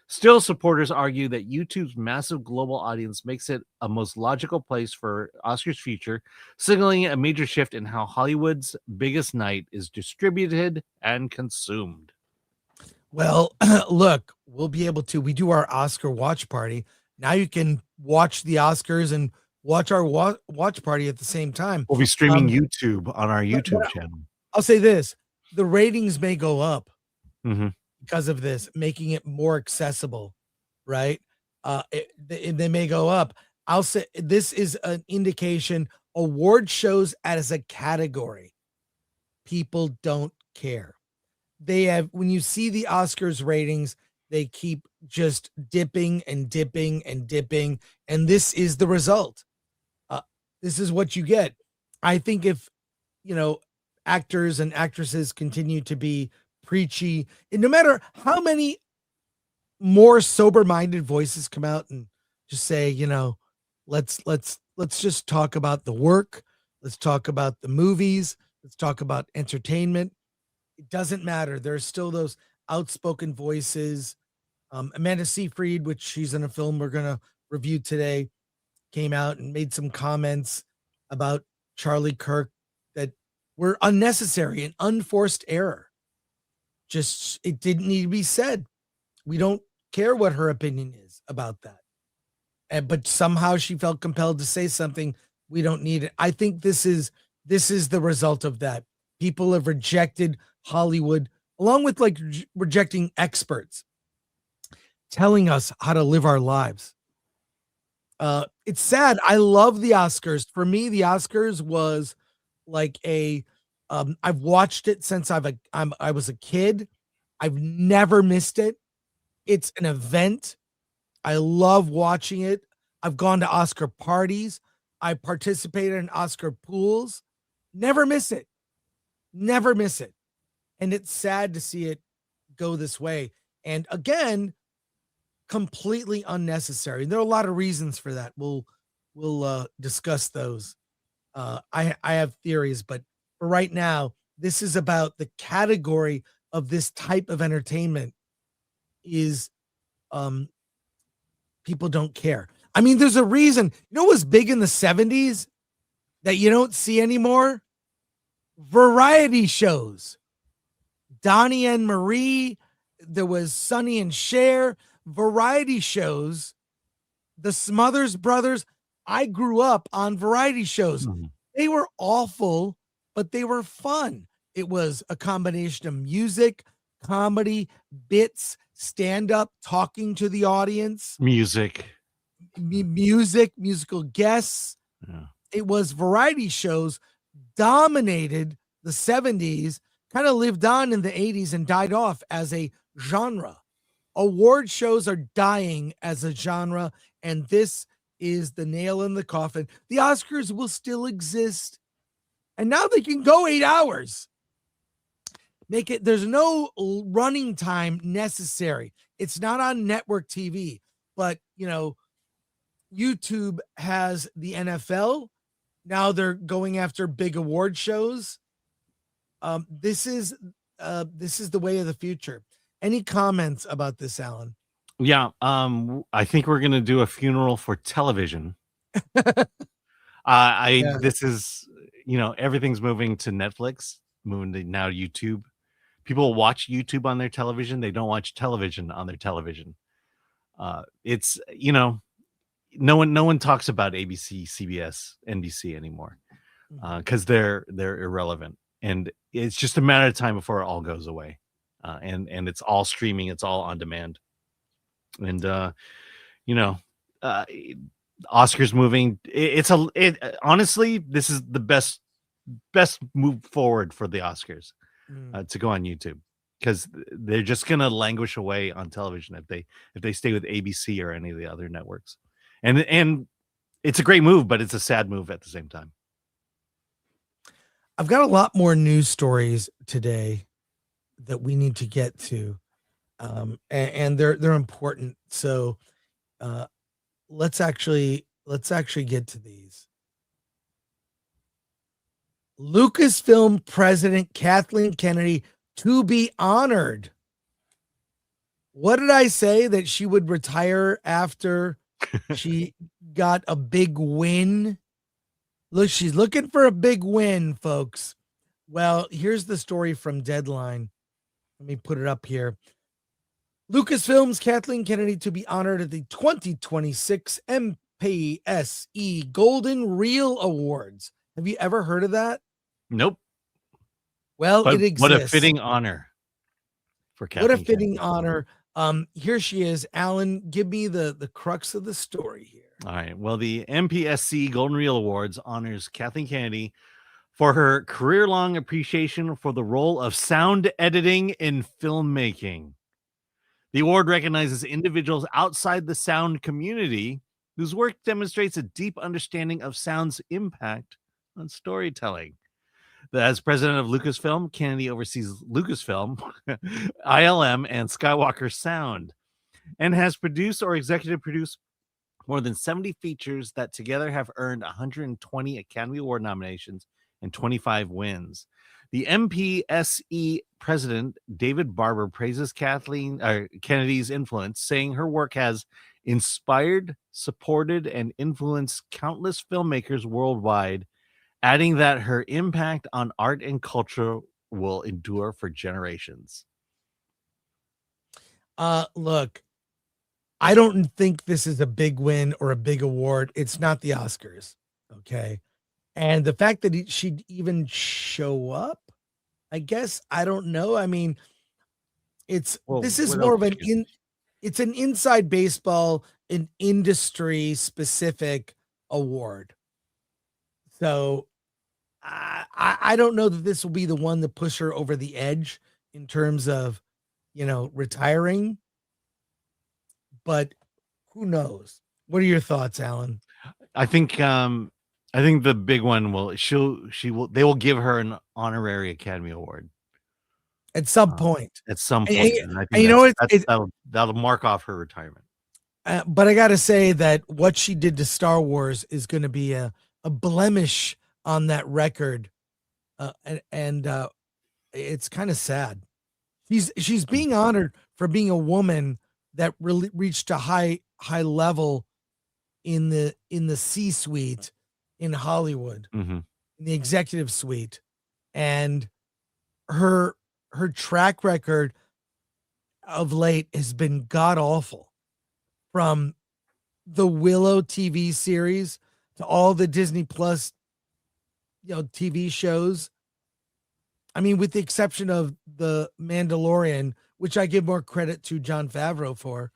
Still, supporters argue that YouTube's massive global audience makes it a most logical place for Oscars' future, signaling a major shift in how Hollywood's biggest night is distributed and consumed. Well, look, we'll be able to. We do our Oscar watch party. Now you can watch the Oscars and watch our watch party at the same time. We'll be streaming YouTube on our YouTube channel. I'll say this. The ratings may go up Mm-hmm. because of this, making it more accessible, right? They may go up. I'll say this is an indication. Award shows as a category, people don't care. They have, when you see the Oscars ratings, they keep just dipping and dipping and dipping, and this is the result. This is what you get. I think if actors and actresses continue to be preachy, and no matter how many more sober-minded voices come out and just say, let's just talk about the work, let's talk about the movies, let's talk about entertainment. It doesn't matter. There's still those outspoken voices. Amanda Seyfried, which she's in a film we're going to review today, came out and made some comments about Charlie Kirk that were unnecessary and unforced error. Just, it didn't need to be said. We don't care what her opinion is about that. But somehow she felt compelled to say something. We don't need it. I think this is the result of that. People have rejected Hollywood, along with rejecting experts telling us how to live our lives. It's sad. I love the Oscars. For me, the Oscars was like I've watched it since I was a kid. I've never missed it. It's an event. I love watching it. I've gone to Oscar parties. I participated in Oscar pools. Never miss it. Never miss it. And it's sad to see it go this way. And again, completely unnecessary. There are a lot of reasons for that. We'll discuss those. I have theories, but for right now, this is about the category of this type of entertainment is people don't care. I mean, there's a reason. You know what was big in the 70s that you don't see anymore? Variety shows. Donnie and Marie. There was Sonny and Cher. Variety shows. The Smothers Brothers. I grew up on variety shows. They were awful, but they were fun. It was a combination of music, comedy, bits, stand-up, talking to the audience. Music. Musical guests. Yeah. It was variety shows, dominated the 70s, kind of lived on in the 80s and died off as a genre. Award shows are dying as a genre, and this is the nail in the coffin. The Oscars will still exist, and now they can go 8 hours. Make it, there's no running time necessary. It's not on network TV, but you know, YouTube has the NFL. Now they're going after big award shows. This is the way of the future. Any comments about this, Alan? Yeah, I think we're gonna do a funeral for television. This is, you know, everything's moving to Netflix, moving to now YouTube. People watch YouTube on their television. They don't watch television on their television. It's, you know, no one talks about ABC, CBS, NBC anymore because they're irrelevant, and it's just a matter of time before it all goes away. And it's all streaming, it's all on demand. And you know, Oscars moving. Honestly, this is the best move forward for the Oscars to go on YouTube, because they're just gonna languish away on television if they stay with ABC or any of the other networks. And it's a great move, but it's a sad move at the same time. I've got a lot more news stories today that we need to get to, and they're important. So let's actually get to these. Lucasfilm president Kathleen Kennedy to be honored. What did I say? That she would retire after she got a big win? Look, she's looking for a big win, folks. Well, here's the story from Deadline. Let me put it up here. Lucasfilm's Kathleen Kennedy to be honored at the 2026 MPSE Golden Reel Awards. Have you ever heard of that? Nope. Well, But it exists. what a fitting honor for Kathleen. What a fitting honor. Here she is. Alan, give me the crux of the story here. All right. Well, the MPSC Golden Reel Awards honors Kathleen Kennedy for her career-long appreciation for the role of sound editing in filmmaking. The award recognizes individuals outside the sound community whose work demonstrates a deep understanding of sound's impact on storytelling. As president of Lucasfilm, Kennedy oversees Lucasfilm, ILM, and Skywalker Sound, and has produced or executive produced more than 70 features that together have earned 120 Academy Award nominations and 25 wins. The MPSE president, David Barber, praises Kennedy's influence, saying her work has inspired, supported, and influenced countless filmmakers worldwide, adding that her impact on art and culture will endure for generations. Look, I don't think this is a big win or a big award. It's not the Oscars. Okay. And the fact that she'd even show up, I guess, I don't know. I mean, this is more of it's an inside baseball, an industry specific award. So I don't know that this will be the one to push her over the edge in terms of, you know, retiring, but who knows? What are your thoughts, Alan? I think the big one they will give her an honorary Academy Award at some point. At some point, and I think you know, that'll mark off her retirement. But I got to say that what she did to Star Wars is going to be a blemish on that record, and it's kind of sad. She's being honored for being a woman that really reached a high level in the C-suite in Hollywood, in the executive suite, and her track record of late has been god awful, from the Willow TV series to all the Disney Plus, TV shows. I mean, with the exception of the Mandalorian, which I give more credit to Jon Favreau for.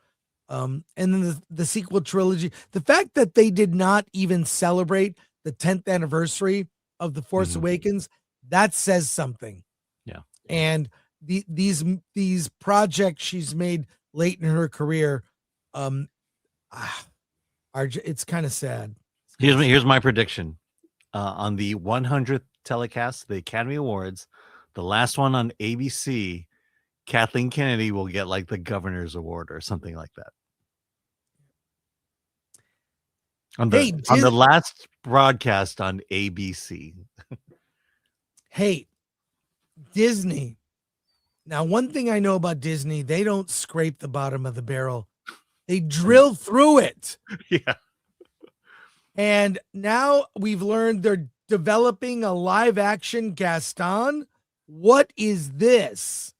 And then the sequel trilogy, the fact that they did not even celebrate the 10th anniversary of The Force Awakens, that says something. Yeah. And these projects she's made late in her career, it's kind of sad. Here's my prediction. On the 100th telecast, the Academy Awards, the last one on ABC, Kathleen Kennedy will get like the governor's award or something like that. On the last broadcast on ABC. Hey, Disney. Now, one thing I know about Disney, they don't scrape the bottom of the barrel. They drill through it. Yeah. And now we've learned they're developing a live action Gaston. What is this?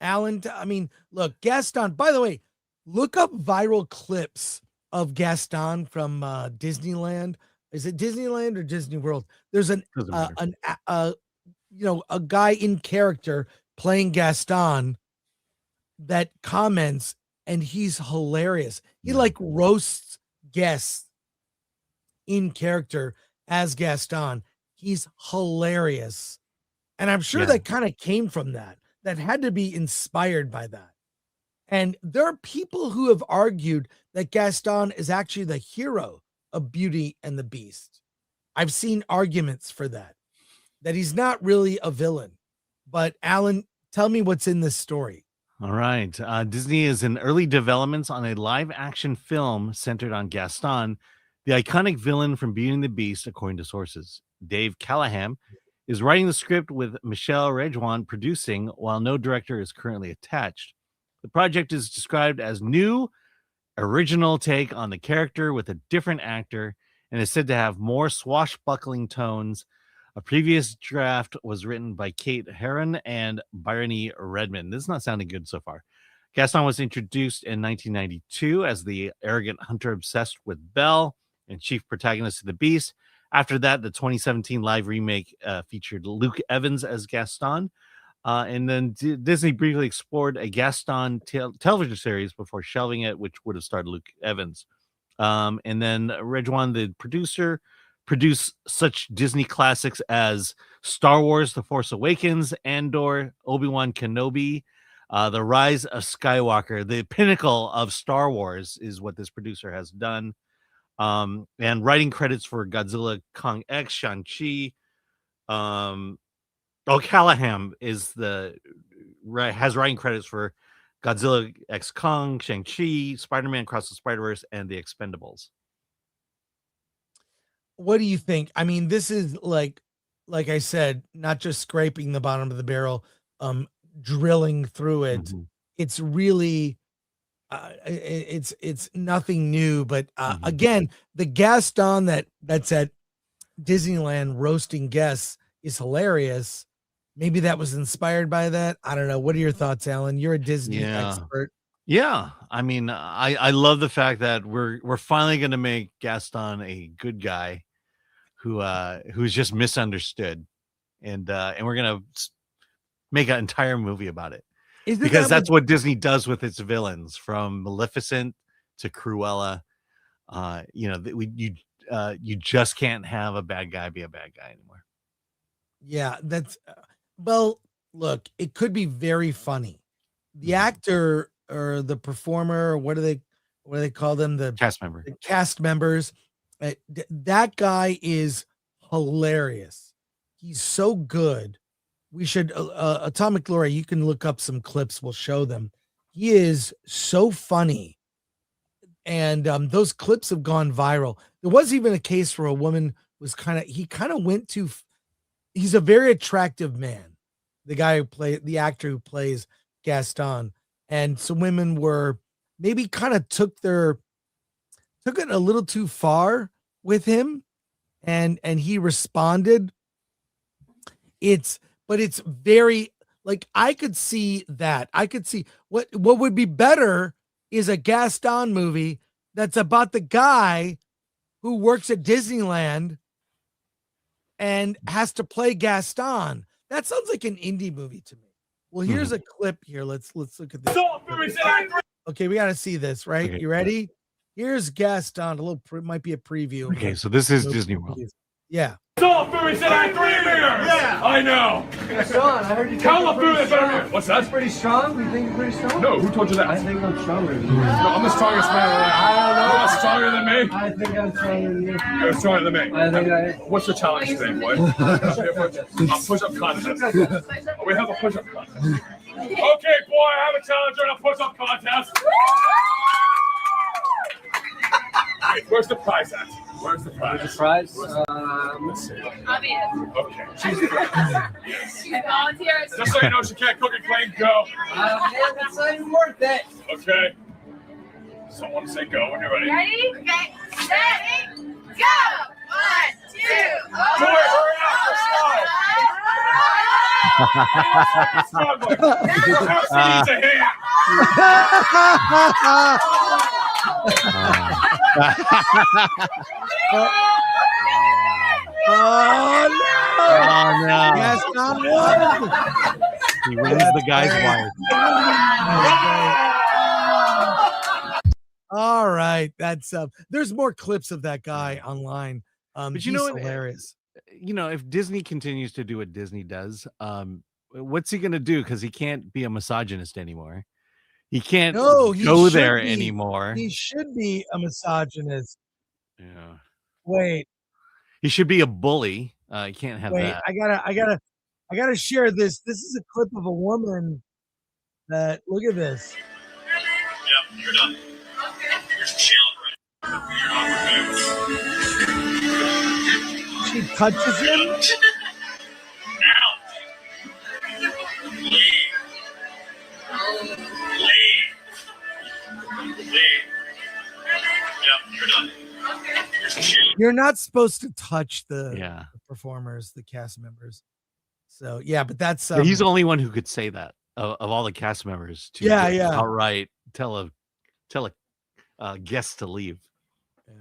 Alan, I mean, look, Gaston, by the way, look up viral clips of Gaston from Disneyland. Is it Disneyland or Disney World? There's a guy in character playing Gaston that comments, and he's hilarious. He like roasts guests in character as Gaston. He's hilarious. And I'm sure that kind of came from that. That had to be inspired by that. And there are people who have argued that Gaston is actually the hero of Beauty and the Beast. I've seen arguments for that he's not really a villain. But Alan, tell me what's in this story. All right. Disney is in early developments on a live action film centered on Gaston, the iconic villain from Beauty and the Beast, according to sources. Dave Callahan is writing the script with Michelle Rejwan producing, while no director is currently attached. The project is described as new, original take on the character with a different actor, and is said to have more swashbuckling tones. A previous draft was written by Kate Herron and Bryony Redmond. This is not sounding good so far. Gaston was introduced in 1992 as the arrogant hunter obsessed with Belle and chief protagonist of the Beast. After that, the 2017 live remake featured Luke Evans as Gaston. And then Disney briefly explored a Gaston television series before shelving it, which would have starred Luke Evans. And then Rejwan, the producer, produced such Disney classics as Star Wars, The Force Awakens, Andor, Obi-Wan Kenobi, The Rise of Skywalker. The pinnacle of Star Wars is what this producer has done. And writing credits for Godzilla, Kong X, Shang-Chi. Callahan has writing credits for Godzilla X Kong, Shang-Chi, Spider-Man Across the Spider-Verse, and The Expendables. What do you think? I mean, this is like I said, not just scraping the bottom of the barrel, drilling through it. It's really, it's nothing new, but again, the Gaston that's at Disneyland roasting guests is hilarious. Maybe that was inspired by that. I don't know. What are your thoughts, Alan? You're a Disney expert. Yeah, I mean, I love the fact that we're finally going to make Gaston a good guy who's just misunderstood, and we're going to make an entire movie about it. Because that's what Disney does with its villains, from Maleficent to Cruella. You just can't have a bad guy be a bad guy anymore. Yeah, that's well, look, it could be very funny. The actor or the performer, or what do they call them? The cast member. The cast members. That guy is hilarious. He's so good. We should Atomic Glory, you can look up some clips, we'll show them. He is so funny. And those clips have gone viral. There was even a case where a woman was he's a very attractive man. The actor who plays Gaston. And some women were maybe kind of took their took it a little too far with him, and he responded. It's very, like, I could see that. I could see what would be better is a Gaston movie that's about the guy who works at Disneyland and has to play Gaston. That sounds like an indie movie to me. Well, here's a clip here. Let's look at this. Okay, we got to see this, right? Okay. You ready? Here's Gaston. A little might be a preview. Okay, so this is Disney World. Yeah. Saw Bowie said I had 3 beers! Yeah! I know! Sean, I heard you Call up Bowie better. What's that? It's pretty strong. You think you're pretty strong? No, who told you that? I think I'm stronger than you. No, I'm the strongest man alive. I don't know. You're not stronger than me? I think I'm stronger than you. You're stronger than me. I think I... What's your challenge today, boy? A push-up contest. We have a push-up contest. Okay, boy, I have a challenger in a push-up contest. Wait, where's the prize at? Where's the prize? The prize? Let's see. Obvious. Okay. She's volunteers. Just so you know, she can't cook and clean. Go. Man, that's not even worth it. Okay. Someone say go when you're ready. Ready? Okay. Ready? Go! 1, 2, Boy, hurry up! Pepsi needs a hand. Oh no! Gaston won. He wins the guy's wife. All right, that's there's more clips of that guy online. But you he's know, hilarious. You know, if Disney continues to do what Disney does, what's he gonna do? Because he can't be a misogynist anymore. He can't go there anymore. He should be a misogynist. Yeah. Wait. He should be a bully. He can't have that. I gotta share this. This is a clip of a woman that, look at this. Yep, you're done. Here's children. You're not removed. She touches him. Out. Leave. Yep, you're done. You're not supposed to touch the performers, the cast members. So yeah, but that's He's the only one who could say that of all the cast members. To outright tell a guest to leave. Yeah.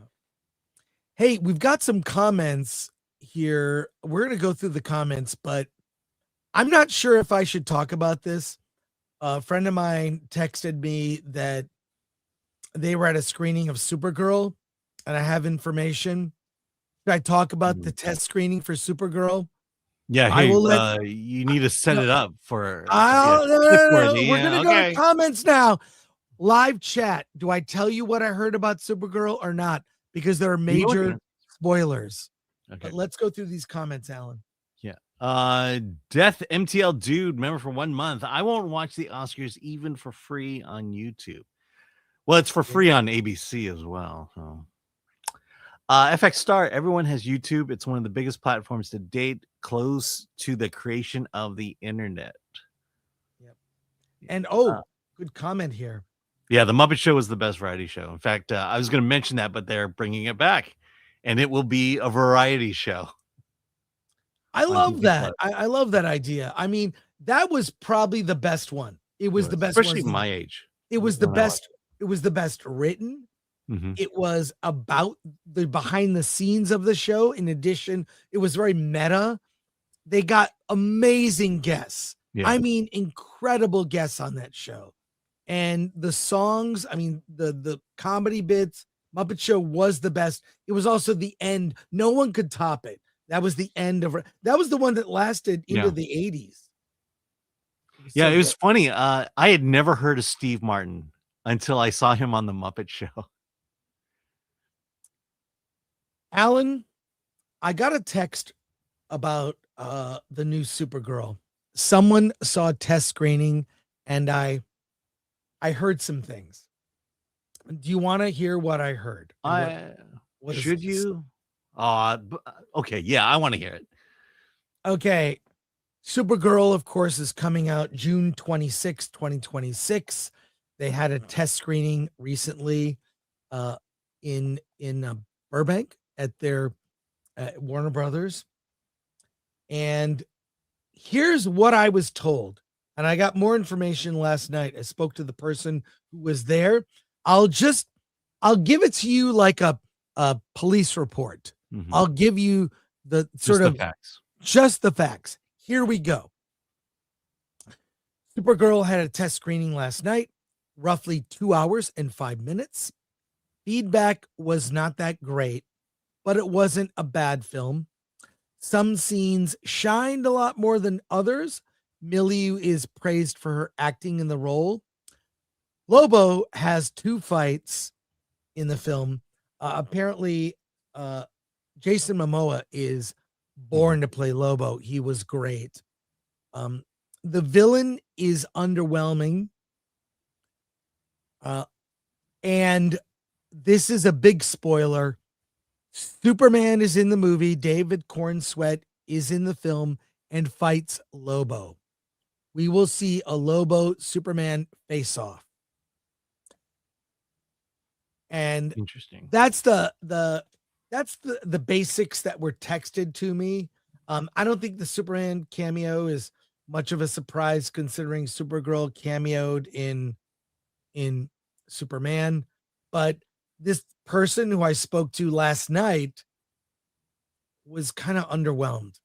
Hey, we've got some comments here. We're gonna go through the comments, but I'm not sure if I should talk about this. A friend of mine texted me that they were at a screening of Supergirl, and I have information. Should I talk about the test screening for Supergirl? Yeah, I hey, will you need to set it up for. No. We're gonna go okay. to comments now. Live chat. Do I tell you what I heard about Supergirl or not? Because there are major spoilers. Okay. But let's go through these comments, Alan. Yeah. Death MTL dude, member for 1 month. I won't watch the Oscars even for free on YouTube. Well, it's for free on ABC as well. So. FX Star, everyone has YouTube. It's one of the biggest platforms to date, close to the creation of the internet. Yep. And good comment here. Yeah, the Muppet Show was the best variety show. In fact, I was going to mention that, but they're bringing it back, and it will be a variety show. I love that. I love that idea. I mean, that was probably the best one. It was the best, especially my age. It was the best. It was the best written. Mm-hmm. It was about the behind the scenes of the show. In addition, it was very meta. They got amazing guests. Yeah. I mean, incredible guests on that show. And the songs, I mean, the comedy bits, Muppet Show was the best. It was also the end. No one could top it. That was the end of that was the one that lasted into the 80s. Yeah, it was funny. I had never heard of Steve Martin until I saw him on the Muppet Show. Alan, I got a text about the new Supergirl. Someone saw a test screening, and I heard some things. Do you want to hear what I heard? Should you? Okay, yeah, I want to hear it. Okay. Supergirl, of course, is coming out June 26, 2026. They had a test screening recently. in Burbank at their Warner Brothers. And here's what I was told. And I got more information last night. I spoke to the person who was there. I'll give it to you like a police report. Mhm. I'll give you the sort Just of the facts. just the facts. Here we go. Supergirl had a test screening last night, roughly 2 hours and 5 minutes. Feedback was not that great, but it wasn't a bad film. Some scenes shined a lot more than others. Millie is praised for her acting in the role. Lobo has 2 fights in the film. Apparently, Jason Momoa is born to play Lobo. He was great. The villain is underwhelming. And this is a big spoiler. Superman is in the movie. David Cornsweet is in the film and fights Lobo. We will see a Lobo Superman face-off. And interesting. That's the basics that were texted to me. I don't think the Superman cameo is much of a surprise considering Supergirl cameoed in Superman, but this person who I spoke to last night was kind of underwhelmed.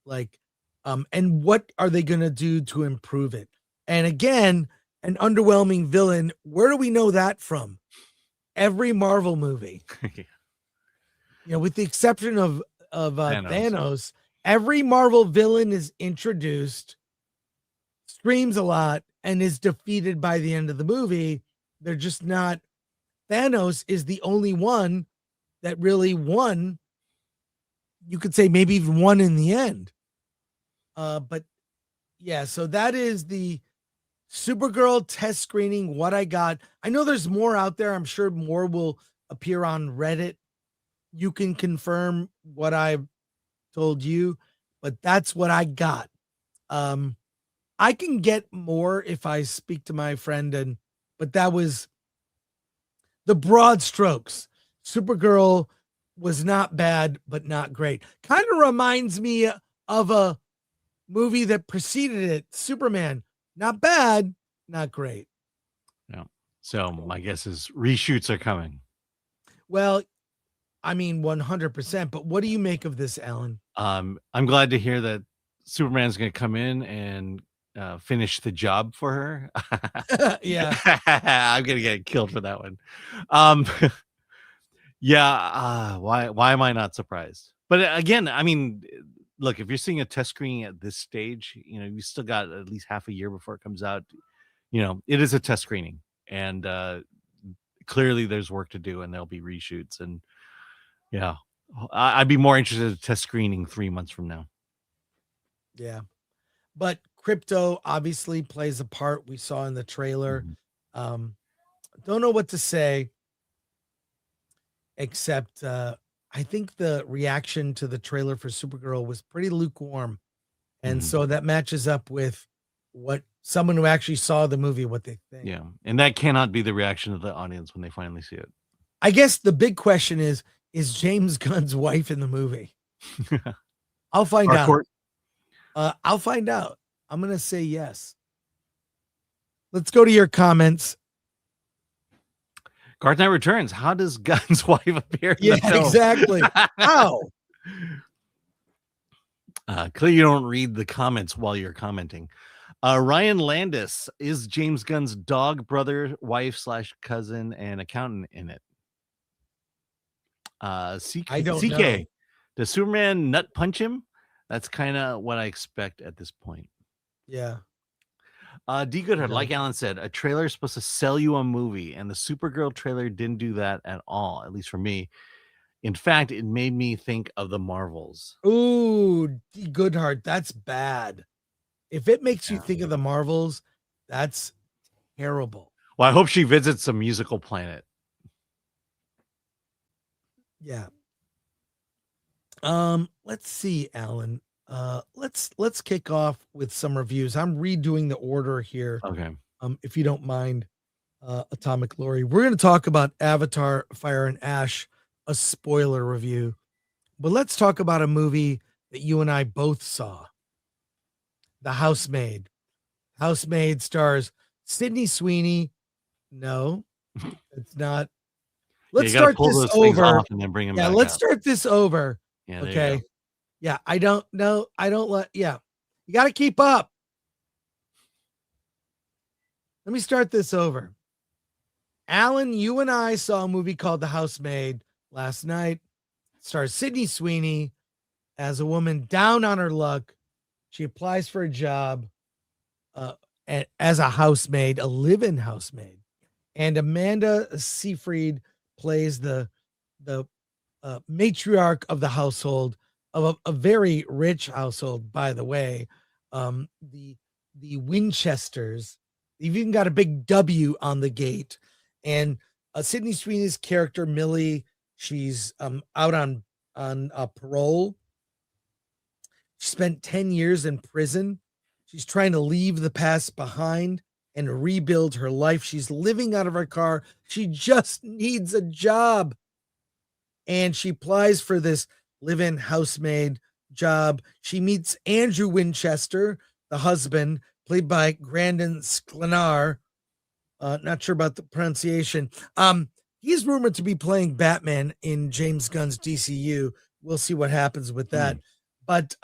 Like, and what are they going to do to improve it? And again, an underwhelming villain. Where do we know that from? Every Marvel movie. Yeah. You know, with the exception of Thanos, every Marvel villain is introduced, screams a lot, and is defeated by the end of the movie. They're just not. Thanos is the only one that really won. You could say maybe even won in the end. But yeah, so that is the Supergirl test screening, what I got. I know there's more out there. I'm sure more will appear on Reddit. You can confirm what I've told you, but that's what I got. I can get more if I speak to my friend, but that was the broad strokes. Supergirl was not bad, but not great. Kind of reminds me of a movie that preceded it, Superman. Not bad, not great. No. So my guess is reshoots are coming. Well, I mean, 100%. But what do you make of this, Alan? I'm glad to hear that Superman's going to come in and finish the job for her. Yeah. I'm going to get killed for that one. Yeah. Why am I not surprised? But again, I mean, look, if you're seeing a test screening at this stage, you know, you still got at least half a year before it comes out. You know, it is a test screening, and clearly there's work to do, and there'll be reshoots. And yeah, I'd be more interested in test screening 3 months from now. Yeah. But crypto obviously plays a part. We saw in the trailer. Don't know what to say, except I think the reaction to the trailer for Supergirl was pretty lukewarm. And so that matches up with what someone who actually saw the movie, what they think. Yeah. And that cannot be the reaction of the audience when they finally see it. I guess the big question is James Gunn's wife in the movie? I'll find out. I'll find out. I'm going to say yes. Let's go to your comments. Garth Knight Returns. How does Gunn's wife appear in the film? Exactly. How? Clearly you don't read the comments while you're commenting. Ryan Landis is James Gunn's dog, brother, wife / cousin, and accountant in it. I don't CK. know. Does Superman nut punch him? That's kind of what I expect at this point. Yeah. D Goodhead, like Alan said, a trailer is supposed to sell you a movie, and the Supergirl trailer didn't do that at all, at least for me. In fact, it made me think of the Marvels. Ooh, D Goodheart, that's bad. If it makes you think of the Marvels, that's terrible. Well, I hope she visits a musical planet. Yeah. Let's see, Alan. Let's kick off with some reviews. I'm redoing the order here. Okay. If you don't mind. Atomic Lori. We're going to talk about Avatar Fire and Ash, a spoiler review. But let's talk about a movie that you and I both saw. The Housemaid. Housemaid stars Sydney Sweeney. No, it's not. Let's you gotta start pull this those things over. off and then bring them Yeah, back let's up. start this over. Yeah, there you Okay. go. Yeah, I don't know. I don't let. Yeah, you got to keep up. Let me start this over. Alan, you and I saw a movie called The Housemaid last night. It stars Sydney Sweeney as a woman down on her luck. She applies for a job as a housemaid, a live-in housemaid. And Amanda Seyfried plays the matriarch of the household, of a very rich household, by the way. The Winchesters. You've even got a big W on the gate. And Sydney Sweeney's character, Millie, she's out on parole. She spent 10 years in prison. She's trying to leave the past behind and rebuild her life. She's living out of her car. She just needs a job. And she applies for this live-in housemaid job. She meets Andrew Winchester, the husband, played by Grandin Sklenar. Not sure about the pronunciation. He's rumored to be playing Batman in James Gunn's DCU. We'll see what happens with that. But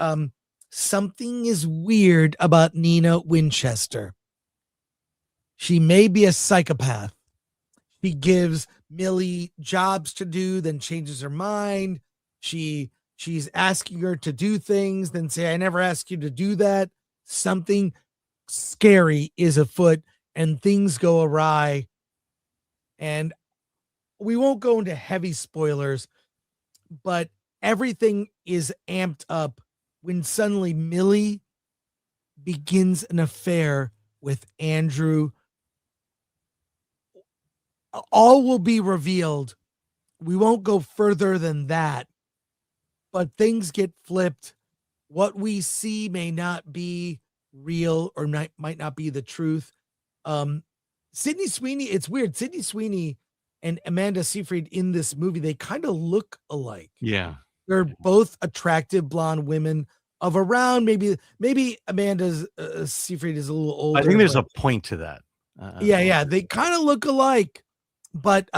something is weird about Nina Winchester. She may be a psychopath. She gives Millie jobs to do, then changes her mind. She's asking her to do things, then say, I never asked you to do that. Something scary is afoot and things go awry. And we won't go into heavy spoilers, but everything is amped up when suddenly Millie begins an affair with Andrew. All will be revealed. We won't go further than that, but things get flipped. What we see may not be real or might not be the truth. Sydney Sweeney, it's weird. Sydney Sweeney and Amanda Seyfried in this movie, they kind of look alike. Yeah. They're both attractive blonde women of around maybe Amanda Seyfried is a little older. I think there's a point to that. Yeah, they kind of look alike. But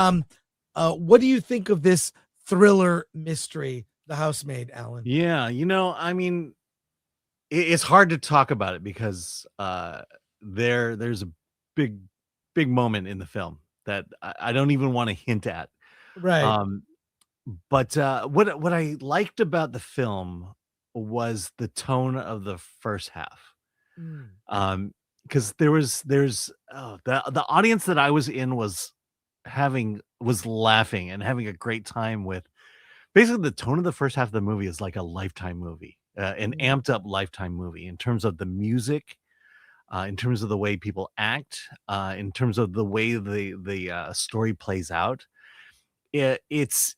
what do you think of this thriller mystery, The Housemaid, Alan? Yeah, I mean, it's hard to talk about it because there's a big moment in the film that I don't even want to hint at. Right. But what I liked about the film was the tone of the first half. Because there's the audience that I was in was laughing and having a great time with. Basically, the tone of the first half of the movie is like a Lifetime movie, an amped up Lifetime movie in terms of the music, in terms of the way people act, in terms of the way the story plays out. It's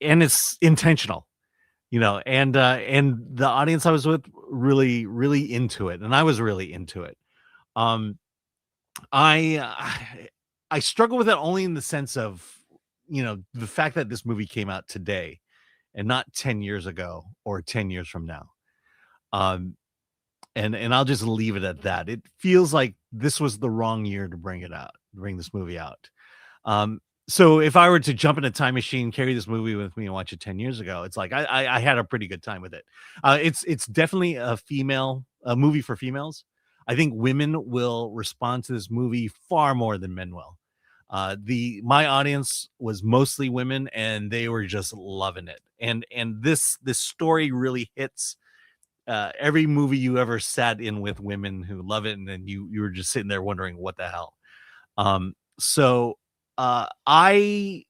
intentional, and the audience I was with really into it, and I was really into it. I struggle with it only in the sense of, the fact that this movie came out today and not 10 years ago or 10 years from now. And I'll just leave it at that. It feels like this was the wrong year to bring this movie out. So if I were to jump in a time machine, carry this movie with me and watch it 10 years ago, it's like I had a pretty good time with it. It's definitely a movie for females. I think women will respond to this movie far more than men will. My audience was mostly women, and they were just loving it. And this story really hits every movie you ever sat in with women who love it, and then you were just sitting there wondering what the hell. So I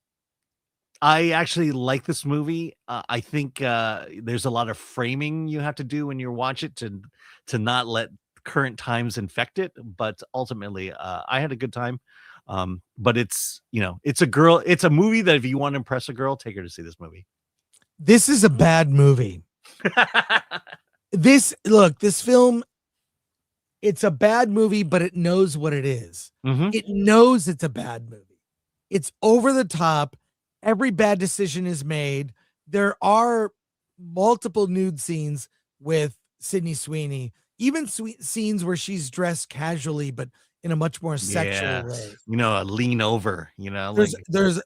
actually like this movie. I think there's a lot of framing you have to do when you watch it to not let current times infect it, but ultimately I had a good time. But it's a movie that if you want to impress a girl, take her to see this movie. This is a bad movie. This film, it's a bad movie, but it knows what it is. Mhm. It knows it's a bad movie. It's over the top. Every bad decision is made. There are multiple nude scenes with Sydney Sweeney, even scenes where she's dressed casually, but in a much more sexual way. You know, a lean over, you know, There's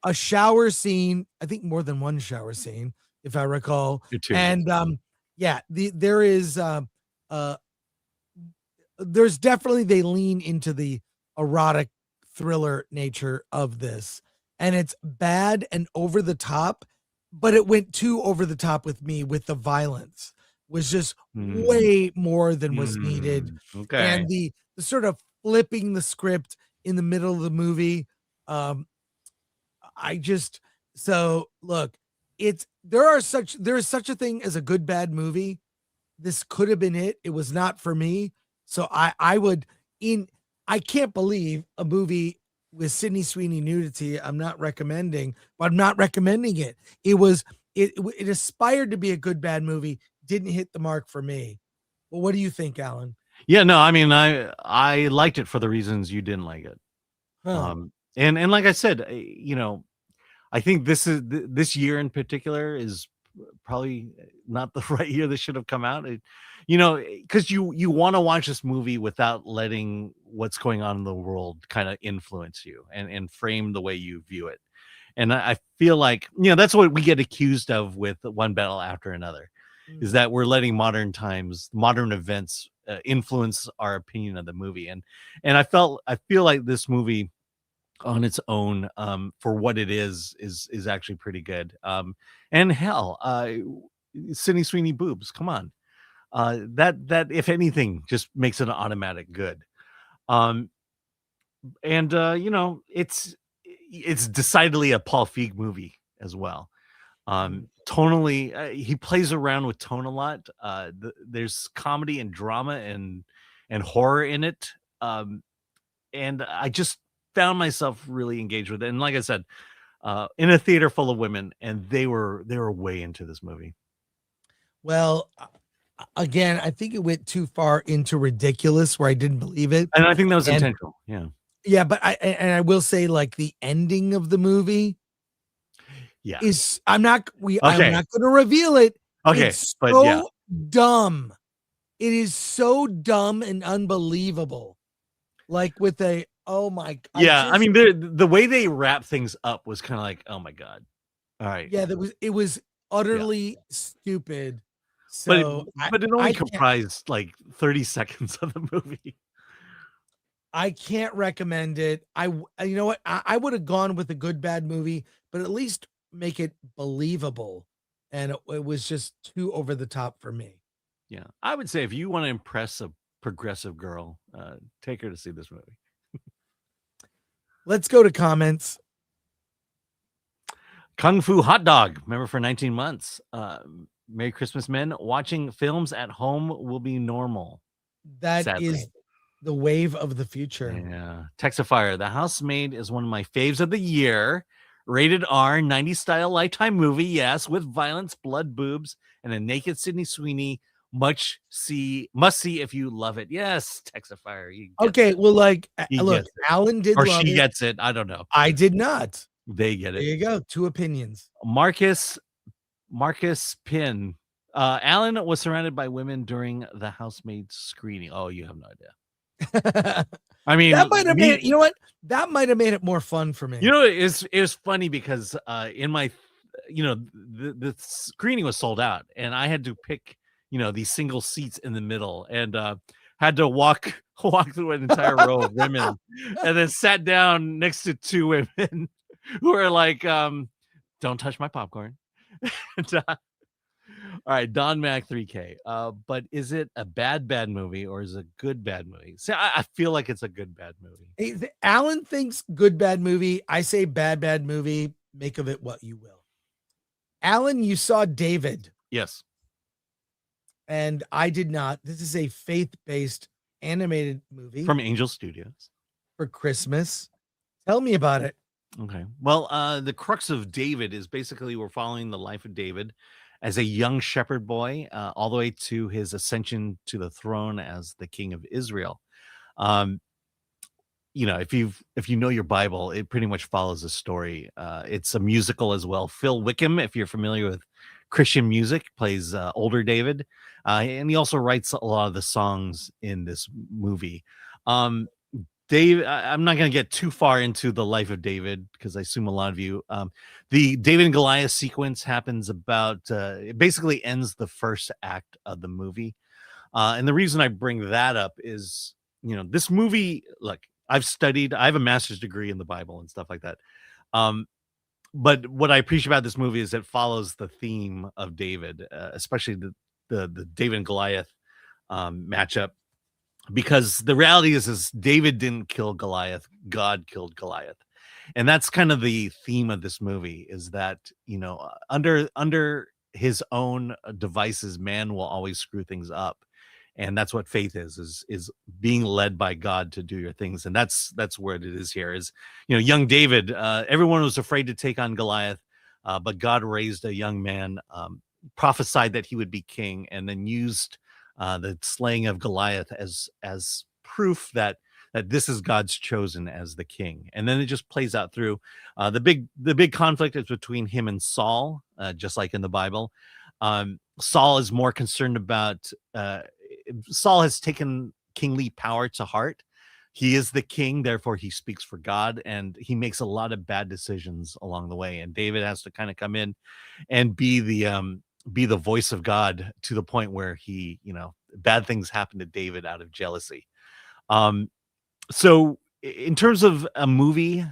a shower scene, I think more than one shower scene, if I recall. And there is there's definitely, they lean into the erotic thriller nature of this, and it's bad and over the top, but it went too over the top with me. With the violence was just way more than was needed. Okay. And the sort of flipping the script in the middle of the movie. Look, there is such a thing as a good bad movie. This could have been it. It was not for me. So I can't believe a movie with Sydney Sweeney nudity I'm not recommending, but I'm not recommending it. It aspired to be a good bad movie, didn't hit the mark for me. Well, what do you think, Alan? Yeah, no, I mean, I liked it for the reasons you didn't like it. Huh. And like I said, you know, I think this year in particular is probably not the right year this should have come out. You know, because you want to watch this movie without letting what's going on in the world kind of influence you and frame the way you view it. And I feel like, you know, that's what we get accused of with One Battle After Another, is that we're letting modern events influence our opinion of the movie. And I feel like this movie on its own, for what it is actually pretty good. And hell, Sydney Sweeney boobs, come on. That if anything just makes it an automatic good. You know, it's decidedly a Paul Feig movie as well. Tonally, he plays around with tone a lot. There's comedy and drama and horror in it. And I just found myself really engaged with it. And like I said, in a theater full of women, and they were way into this movie. Well, again, I think it went too far into ridiculous where I didn't believe it. And I think that was intentional. Yeah. Yeah, but I will say, like, the ending of the movie is I'm not going to reveal it. Okay, it's but so dumb. It is so dumb and unbelievable. Like with oh my god. Yeah, I mean the way they wrap things up was kind of like, oh my god. All right. Yeah, it was utterly stupid. So but it only comprised like 30 seconds of the movie. I can't recommend it. You know what? I would have gone with a good bad movie, but at least make it believable. And it was just too over the top for me. Yeah, I would say if you want to impress a progressive girl, take her to see this movie. Let's go to comments. Kung Fu Hot Dog, member for 19 months. Merry Christmas, men. Watching films at home will be normal. That sadly. is the wave of the future. Yeah. Texifier, The Housemaid is one of my faves of the year. Rated R, 90s style Lifetime movie, yes, with violence, blood, boobs, and a naked Sydney Sweeney. Must see if you love it. Yes, Texifier. Okay, well, like, look, Alan did or love she it. gets it. I don't know. I did not. They get it. There you go. Two opinions. Marcus Pin. Alan was surrounded by women during the Housemaid screening. Oh, you have no idea. I mean, that might have made it, you know what? That might have made it more fun for me. You know, it was funny because in my, you know, the screening was sold out, and I had to pick, you know, these single seats in the middle, and had to walk through an entire row of women, and then sat down next to two women who were like, "Don't touch my popcorn." And, all right, Don Mac 3K. But is it a bad movie or is it a good bad movie? See, I feel like it's a good bad movie. Hey, Alan thinks good bad movie. I say bad movie. Make of it what you will. Alan, you saw David. Yes. And I did not. This is a faith-based animated movie from Angel Studios for Christmas. Tell me about it. Okay. Well, the crux of David is basically we're following the life of David as a young shepherd boy, all the way to his ascension to the throne as the king of Israel. If you know your Bible, it pretty much follows a story. It's a musical as well. Phil Wickham, if you're familiar with Christian music, plays older David, and he also writes a lot of the songs in this movie. Dave, I'm not going to get too far into the life of David because I assume a lot of you. The David and Goliath sequence happens about, it basically ends the first act of the movie. And the reason I bring that up is, this movie, look, I have a master's degree in the Bible and stuff like that. But what I appreciate about this movie is it follows the theme of David, especially the David and Goliath matchup. Because the reality is David didn't kill Goliath, God killed Goliath. And that's kind of the theme of this movie, is that, under his own devices, man will always screw things up. And that's what faith is being led by God to do your things. And that's where it is here is, young David, everyone was afraid to take on Goliath, but God raised a young man, prophesied that he would be king, and then used the slaying of Goliath as proof that this is God's chosen as the king. And then it just plays out through the big conflict is between him and Saul, just like in the Bible. Saul is more concerned about Saul has taken kingly power to heart. He is the king, therefore he speaks for God, and he makes a lot of bad decisions along the way. And David has to kind of come in and be the voice of God to the point where he, bad things happen to David out of jealousy. So in terms of a movie,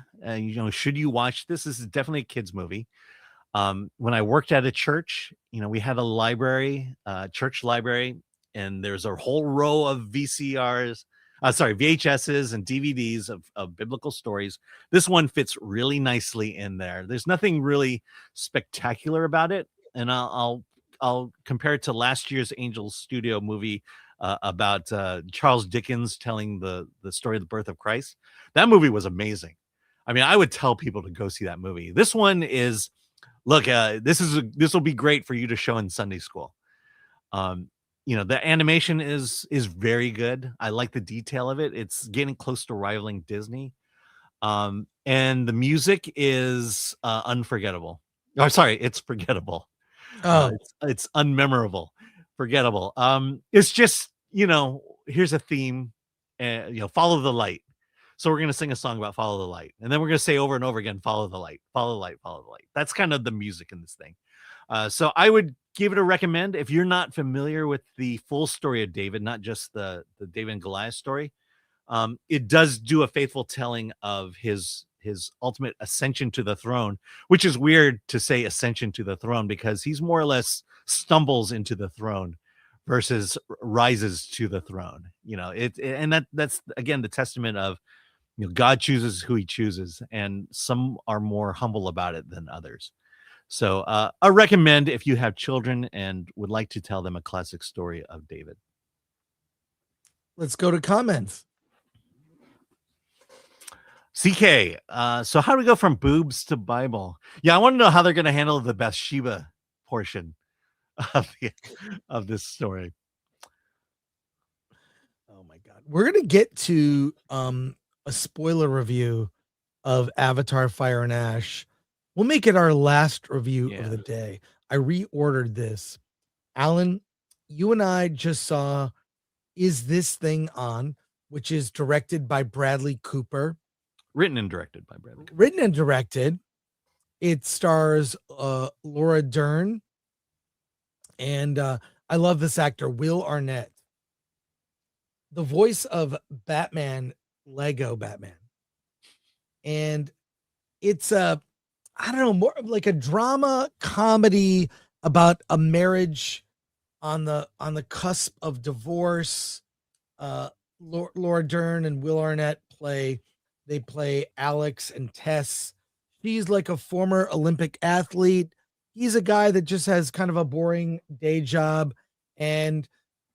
should you watch this? This is definitely a kid's movie. When I worked at a church, we had a library, church library, and there's a whole row of VHSs and DVDs of biblical stories. This one fits really nicely in there. There's nothing really spectacular about it. And I'll compare it to last year's Angels Studio movie about Charles Dickens telling the story of the birth of Christ. That movie was amazing. I mean, I would tell people to go see that movie. This one is, look, this will be great for you to show in Sunday school. The animation is very good. I like the detail of it. It's getting close to rivaling Disney. And the music is unforgettable. Oh, sorry, it's forgettable. It's unmemorable, forgettable. It's just, here's a theme, follow the light. So we're going to sing a song about follow the light. And then we're going to say over and over again, follow the light, follow the light, follow the light. That's kind of the music in this thing. So I would give it a recommend. If you're not familiar with the full story of David, not just the David and Goliath story, it does do a faithful telling of his ultimate ascension to the throne, which is weird to say ascension to the throne because he's more or less stumbles into the throne versus rises to the throne. That's again the testament of God chooses who he chooses, and some are more humble about it than others. So I recommend if you have children and would like to tell them a classic story of David. Let's go to comments. CK, so how do we go from boobs to Bible? Yeah, I want to know how they're going to handle the Bathsheba portion of this story. Oh my God. We're going to get to a spoiler review of Avatar Fire and Ash. We'll make it our last review of the day. I reordered this. Alan, you and I just saw Is This Thing On, which is directed by Bradley Cooper. Written and directed by Bradley Cooper. Written and directed. It stars Laura Dern. And I love this actor, Will Arnett. The voice of Batman, Lego Batman. And it's more like a drama comedy about a marriage on the cusp of divorce. Laura Dern and Will Arnett play Alex and Tess. She's like a former Olympic athlete. He's a guy that just has kind of a boring day job, and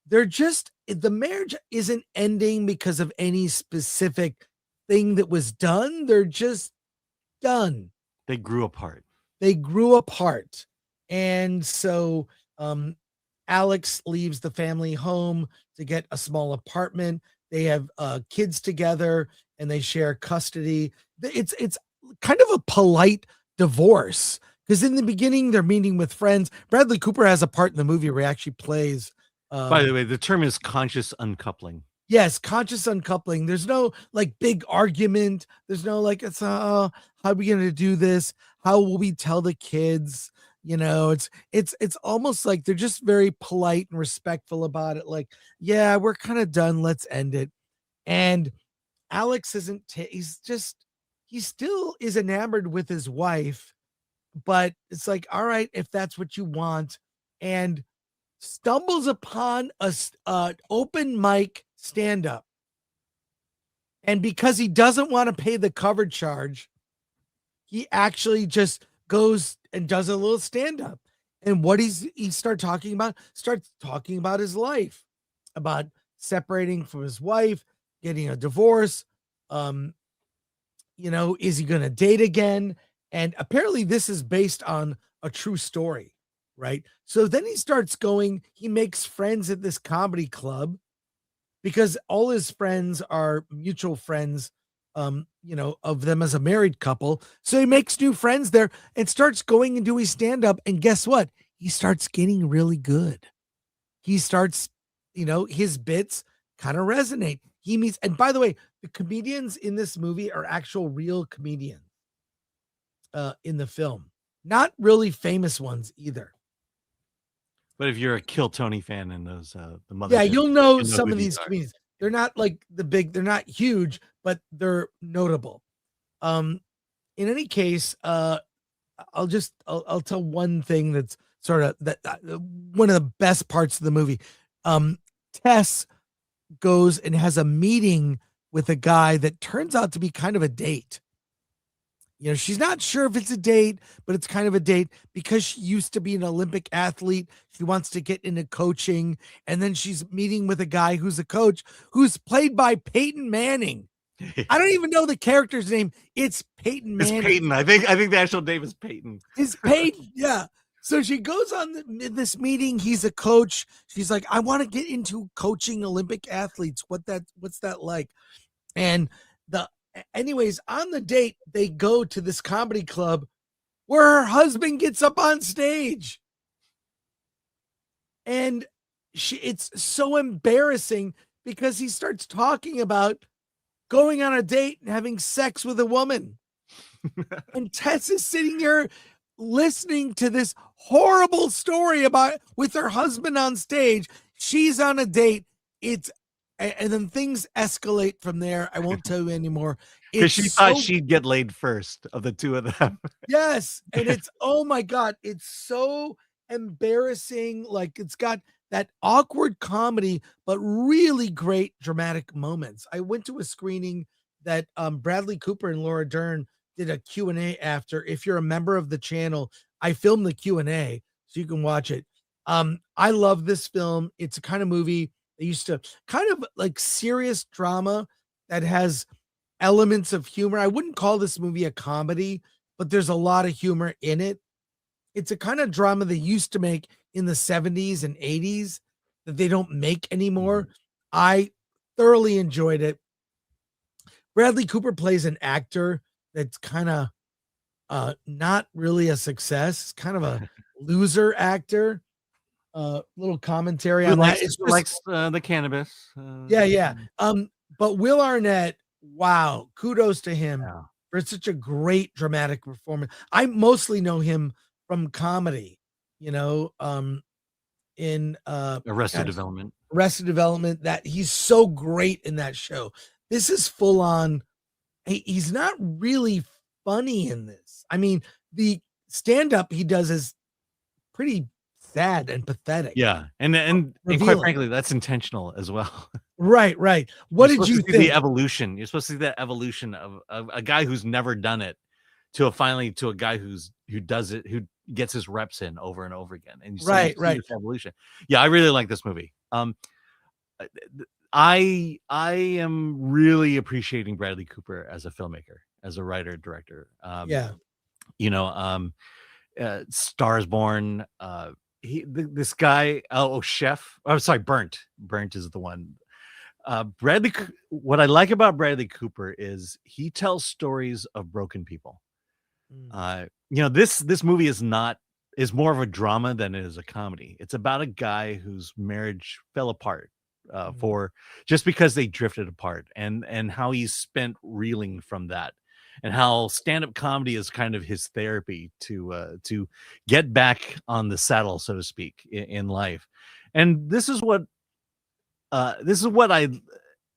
the marriage isn't ending because of any specific thing that was done. They're just done. They grew apart. And so Alex leaves the family home to get a small apartment. They have kids together and they share custody. It's kind of a polite divorce because in the beginning they're meeting with friends. Bradley Cooper has a part in the movie where he actually plays. By the way, the term is conscious uncoupling. Yes, conscious uncoupling. There's no like big argument. There's no like, it's how are we gonna do this? How will we tell the kids? You know, it's almost like they're just very polite and respectful about it. Like, yeah, we're kind of done. Let's end it. And Alex isn't. He still is enamored with his wife, but it's like, all right, if that's what you want, and stumbles upon a open mic stand-up, and because he doesn't want to pay the cover charge, he actually just goes and does a little stand-up. And what he starts talking about his life, about separating from his wife, getting a divorce, is he gonna date again? And apparently this is based on a true story, right? So then he makes friends at this comedy club because all his friends are mutual friends, of them as a married couple. So he makes new friends there and starts going and doing stand-up. And guess what? He starts getting really good. He starts, his bits kind of resonate. And by the way, the comedians in this movie are actual real comedians in the film. Not really famous ones either. But if you're a Kill Tony fan and those the mother, yeah, you'll know some who of these comedians. They're not like they're not huge, but they're notable. In any case, I'll tell one thing that's sort of one of the best parts of the movie. Tess goes and has a meeting with a guy that turns out to be kind of a date. She's not sure if it's a date, but it's kind of a date because she used to be an Olympic athlete. She wants to get into coaching. And then she's meeting with a guy who's a coach who's played by Peyton Manning. I don't even know the character's name. It's Peyton Manning. It's Peyton. I think the actual name is Peyton. It's Peyton. Yeah. So she goes on this meeting. He's a coach. She's like, I want to get into coaching Olympic athletes. What's that like? And anyways, on the date, they go to this comedy club where her husband gets up on stage. And it's so embarrassing because he starts talking about going on a date and having sex with a woman. And Tess is sitting here listening to this horrible story with her husband on stage. She's on a date. And then things escalate from there. I won't tell you anymore. Because she thought she'd get laid first of the two of them. Yes. And it's, oh my God, it's so embarrassing. Like it's got that awkward comedy, but really great dramatic moments. I went to a screening that Bradley Cooper and Laura Dern did a Q&A after. If you're a member of the channel, I filmed the Q&A so you can watch it. I love this film. It's a kind of movie. They used to kind of like serious drama that has elements of humor. I wouldn't call this movie a comedy, but there's a lot of humor in it. It's a kind of drama they used to make in the 70s and 80s that they don't make anymore. I thoroughly enjoyed it. Bradley Cooper plays an actor that's kind of not really a success. It's kind of a loser actor. Little commentary on that. It likes the cannabis. Yeah. But Will Arnett, wow, kudos to him for such a great dramatic performance. I mostly know him from comedy, in Arrested Development. Arrested Development. That he's so great in that show. This is full on. He's not really funny in this. I mean, the stand-up he does is pretty sad and pathetic. Yeah, and quite frankly, that's intentional as well. Right. What did you think? The evolution. You're supposed to see that evolution of a guy who's never done it to a guy who does it, who gets his reps in over and over again. And you see this evolution. Yeah, I really like this movie. I am really appreciating Bradley Cooper as a filmmaker, as a writer director. Stars Born. This guy, Chef. I'm sorry, Burnt. Burnt is the one. What I like about Bradley Cooper is he tells stories of broken people. This movie is more of a drama than it is a comedy. It's about a guy whose marriage fell apart for just because they drifted apart, and how he's spent reeling from that, and how stand-up comedy is kind of his therapy to get back on the saddle, so to speak, in life. And this is what I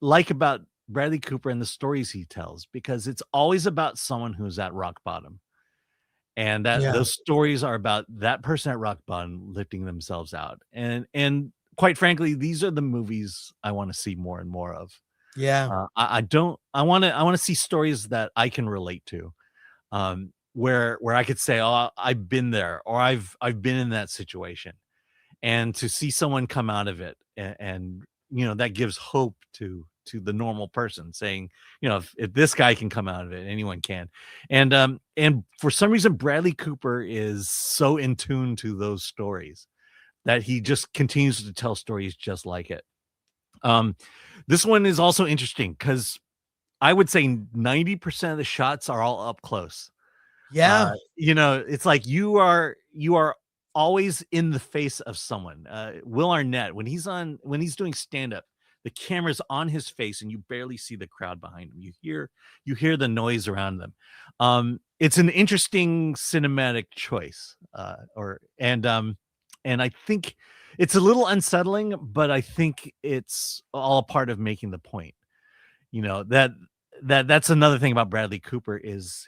like about Bradley Cooper and the stories he tells, because it's always about someone who's at rock bottom. And those stories are about that person at rock bottom lifting themselves out. And quite frankly, these are the movies I want to see more and more of. Yeah. I want to see stories that I can relate to. Where I could say, "Oh, I've been there," or I've been in that situation. And to see someone come out of it, and that gives hope to the normal person, saying, if this guy can come out of it, anyone can. And for some reason, Bradley Cooper is so in tune to those stories that he just continues to tell stories just like it. This one is also interesting because I would say 90% of the shots are all up close. Yeah. It's like you are always in the face of someone. Will Arnett, when he's doing stand-up, the camera's on his face and you barely see the crowd behind him. You hear the noise around them. It's an interesting cinematic choice. And I think it's a little unsettling, but I think it's all a part of making the point. That's another thing about Bradley Cooper is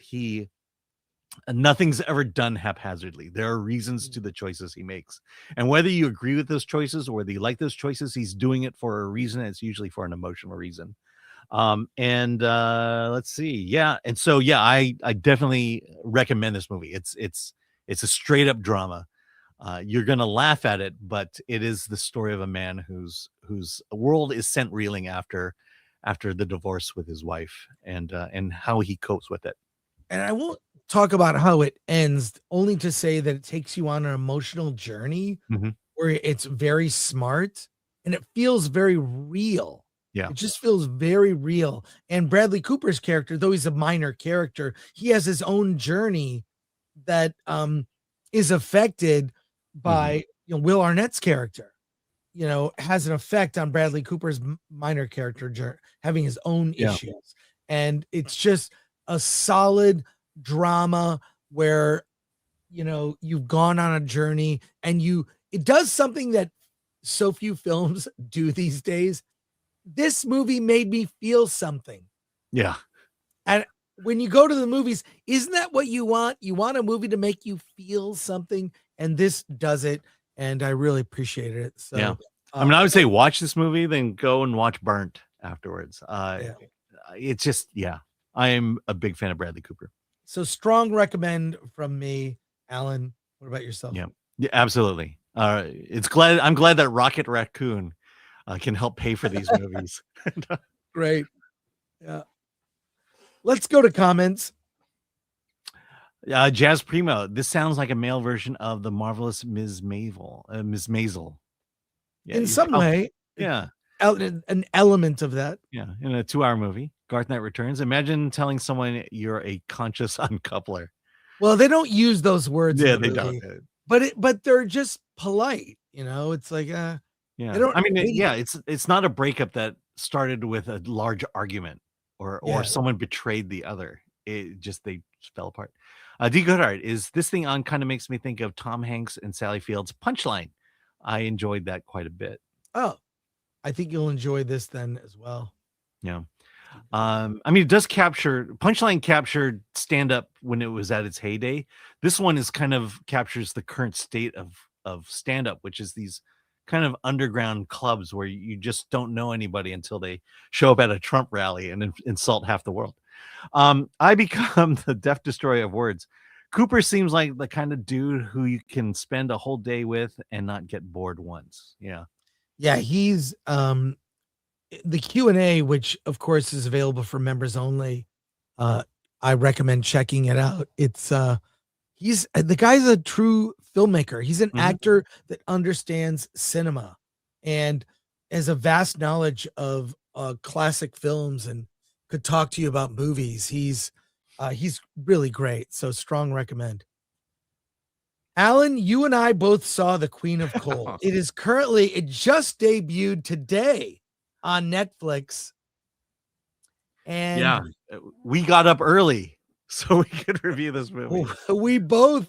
nothing's ever done haphazardly. There are reasons to the choices he makes, and whether you agree with those choices or whether you like those choices, he's doing it for a reason. It's usually for an emotional reason. Let's see. I definitely recommend this movie. It's a straight up drama. You're gonna laugh at it, but it is the story of a man whose world is sent reeling after the divorce with his wife, and how he copes with it. And I won't talk about how it ends, only to say that it takes you on an emotional journey where it's very smart and it feels very real. Yeah. It just feels very real. And Bradley Cooper's character, though he's a minor character, he has his own journey that is affected by Will Arnett's character. Has an effect on Bradley Cooper's minor character having his own issues. And it's just a solid drama where you've gone on a journey, and it does something that so few films do these days. This movie made me feel something. Yeah. And when you go to the movies, isn't that what you want? You want a movie to make you feel something, and this does it, and I really appreciated it. So yeah. I would say watch this movie, then go and watch Burnt afterwards. It's just, I am a big fan of Bradley Cooper. So strong recommend from me, Alan. What about yourself? Yeah, absolutely. I'm glad that Rocket Raccoon can help pay for these movies. Great. Yeah. Let's go to comments. Jazz Primo. This sounds like a male version of the marvelous Ms. Maisel. Yeah, in some way. Yeah. An element of that. Yeah. In a 2-hour movie. Garth Knight Returns. Imagine telling someone you're a conscious uncoupler. Well, they don't use those words. Yeah, they don't. But they're just polite. It's like yeah. They it's not a breakup that started with a large argument or someone betrayed the other. They just fell apart. D. Goodhart, is this thing on kind of makes me think of Tom Hanks and Sally Field's Punchline. I enjoyed that quite a bit. Oh, I think you'll enjoy this then as well. Yeah. It does Punchline captured stand-up when it was at its heyday. This one is kind of captures the current state of stand-up, which is these kind of underground clubs where you just don't know anybody until they show up at a Trump rally and insult half the world. I become the death destroyer of words. Cooper seems like the kind of dude who you can spend a whole day with and not get bored once. Yeah. Yeah, he's the Q&A, which of course is available for members only. I recommend checking it out. It's the guy's a true filmmaker. He's an Mhm. actor that understands cinema and has a vast knowledge of classic films and could talk to you about movies. He's really great. So strong recommend. Alan, you and I both saw The Queen of Coal. It just debuted today on Netflix. And Yeah, we got up early so we could review this movie. we both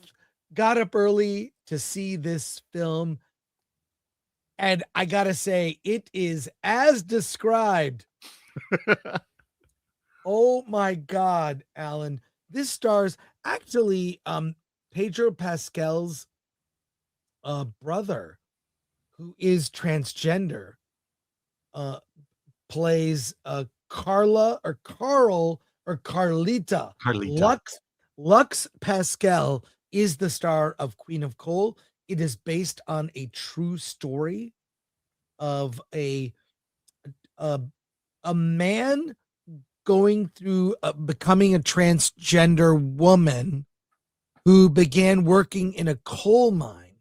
got up early to see this film. And I gotta say, it is as described. Oh my God, Alan. This stars actually Pedro Pascal's brother, who is transgender, plays Carla or Carl or Carlita. Lux Pascal is the star of Queen of Coal. It is based on a true story of a man going through becoming a transgender woman who began working in a coal mine.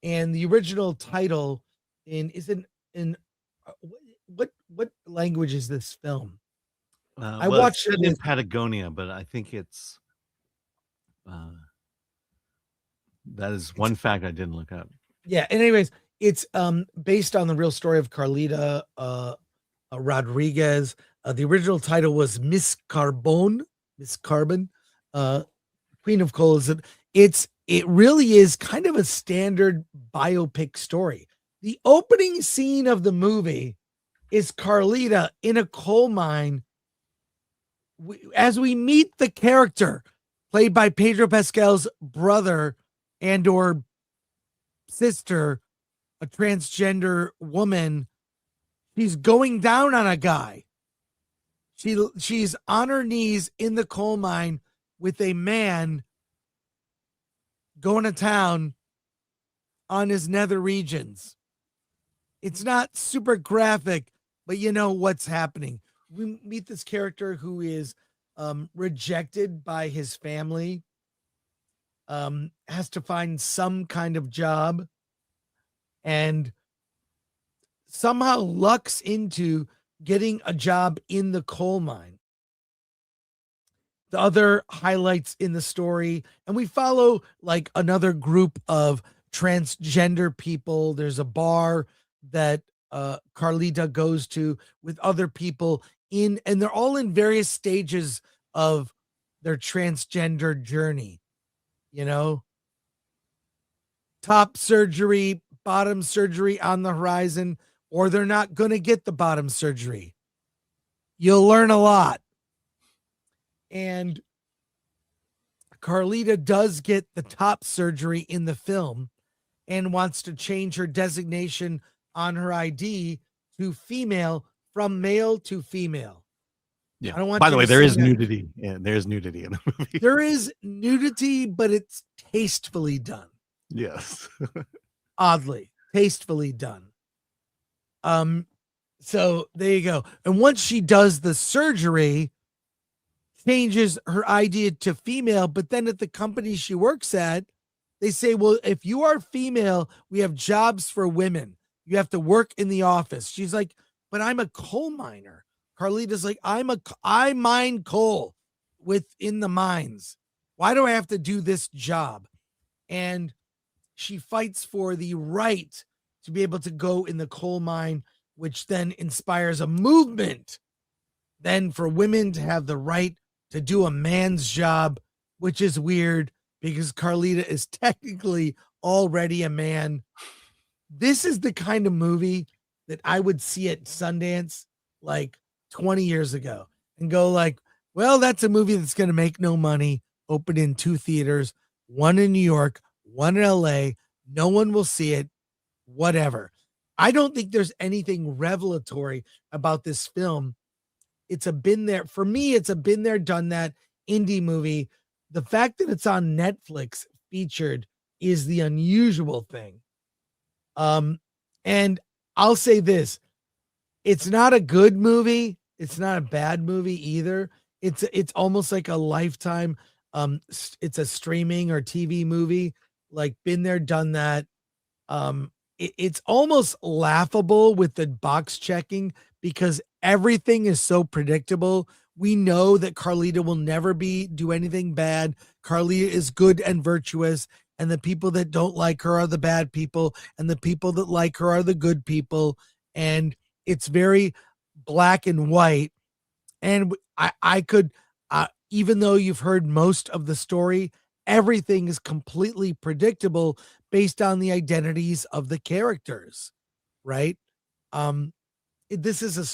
And the original title what language is this film? I watched it in Patagonia, but I think it's that is one fact I didn't look up. Yeah. And anyways, it's based on the real story of Carlita Rodriguez. The original title was Miss Carbon. Queen of Coal. It really is kind of a standard biopic story. The opening scene of the movie is Carlita in a coal mine as we meet the character played by Pedro Pascal's brother and or sister, a transgender woman. She's going down on a guy. She's on her knees in the coal mine with a man going to town on his nether regions. It's not super graphic, but you know what's happening. We meet this character who is rejected by his family, has to find some kind of job, and somehow lucks into getting a job in the coal mine. The other highlights in the story, and we follow like another group of transgender people. There's a bar that Carlita goes to with other people and they're all in various stages of their transgender journey. You know, top surgery, bottom surgery on the horizon, or they're not going to get the bottom surgery. You'll learn a lot. And Carlita does get the top surgery in the film and wants to change her designation on her ID to female, from male to female. Yeah. I don't want By the you way, to there say is that. nudity. Yeah, there's nudity in the movie. There is nudity, but it's tastefully done. Yes. Oddly, tastefully done. So there you go. And once she does the surgery, changes her ID to female, but then at the company she works at, they say, well, if you are female, we have jobs for women. You have to work in the office. She's like, but I'm a coal miner. Carlita's like, I mine coal within the mines. Why do I have to do this job? And she fights for the right to be able to go in the coal mine, which then inspires a movement then for women to have the right to do a man's job, which is weird because Carlita is technically already a man. This is the kind of movie that I would see at Sundance like 20 years ago and go like, well, that's a movie that's going to make no money, open in 2 theaters, one in New York, one in LA. No one will see it, whatever. I don't think there's anything revelatory about this film. It's a been there for me. It's a been there, done that indie movie. The fact that it's on Netflix featured is the unusual thing. And I'll say this, it's not a good movie. It's not a bad movie either. It's almost like a Lifetime it's a streaming or TV movie. Like, been there, done that. It's almost laughable with the box checking because everything is so predictable. We know that Carlita will never do anything bad. Carlita is good and virtuous, and the people that don't like her are the bad people, and the people that like her are the good people. And it's very black and white. And I could, even though you've heard most of the story, everything is completely predictable based on the identities of the characters, right? This is a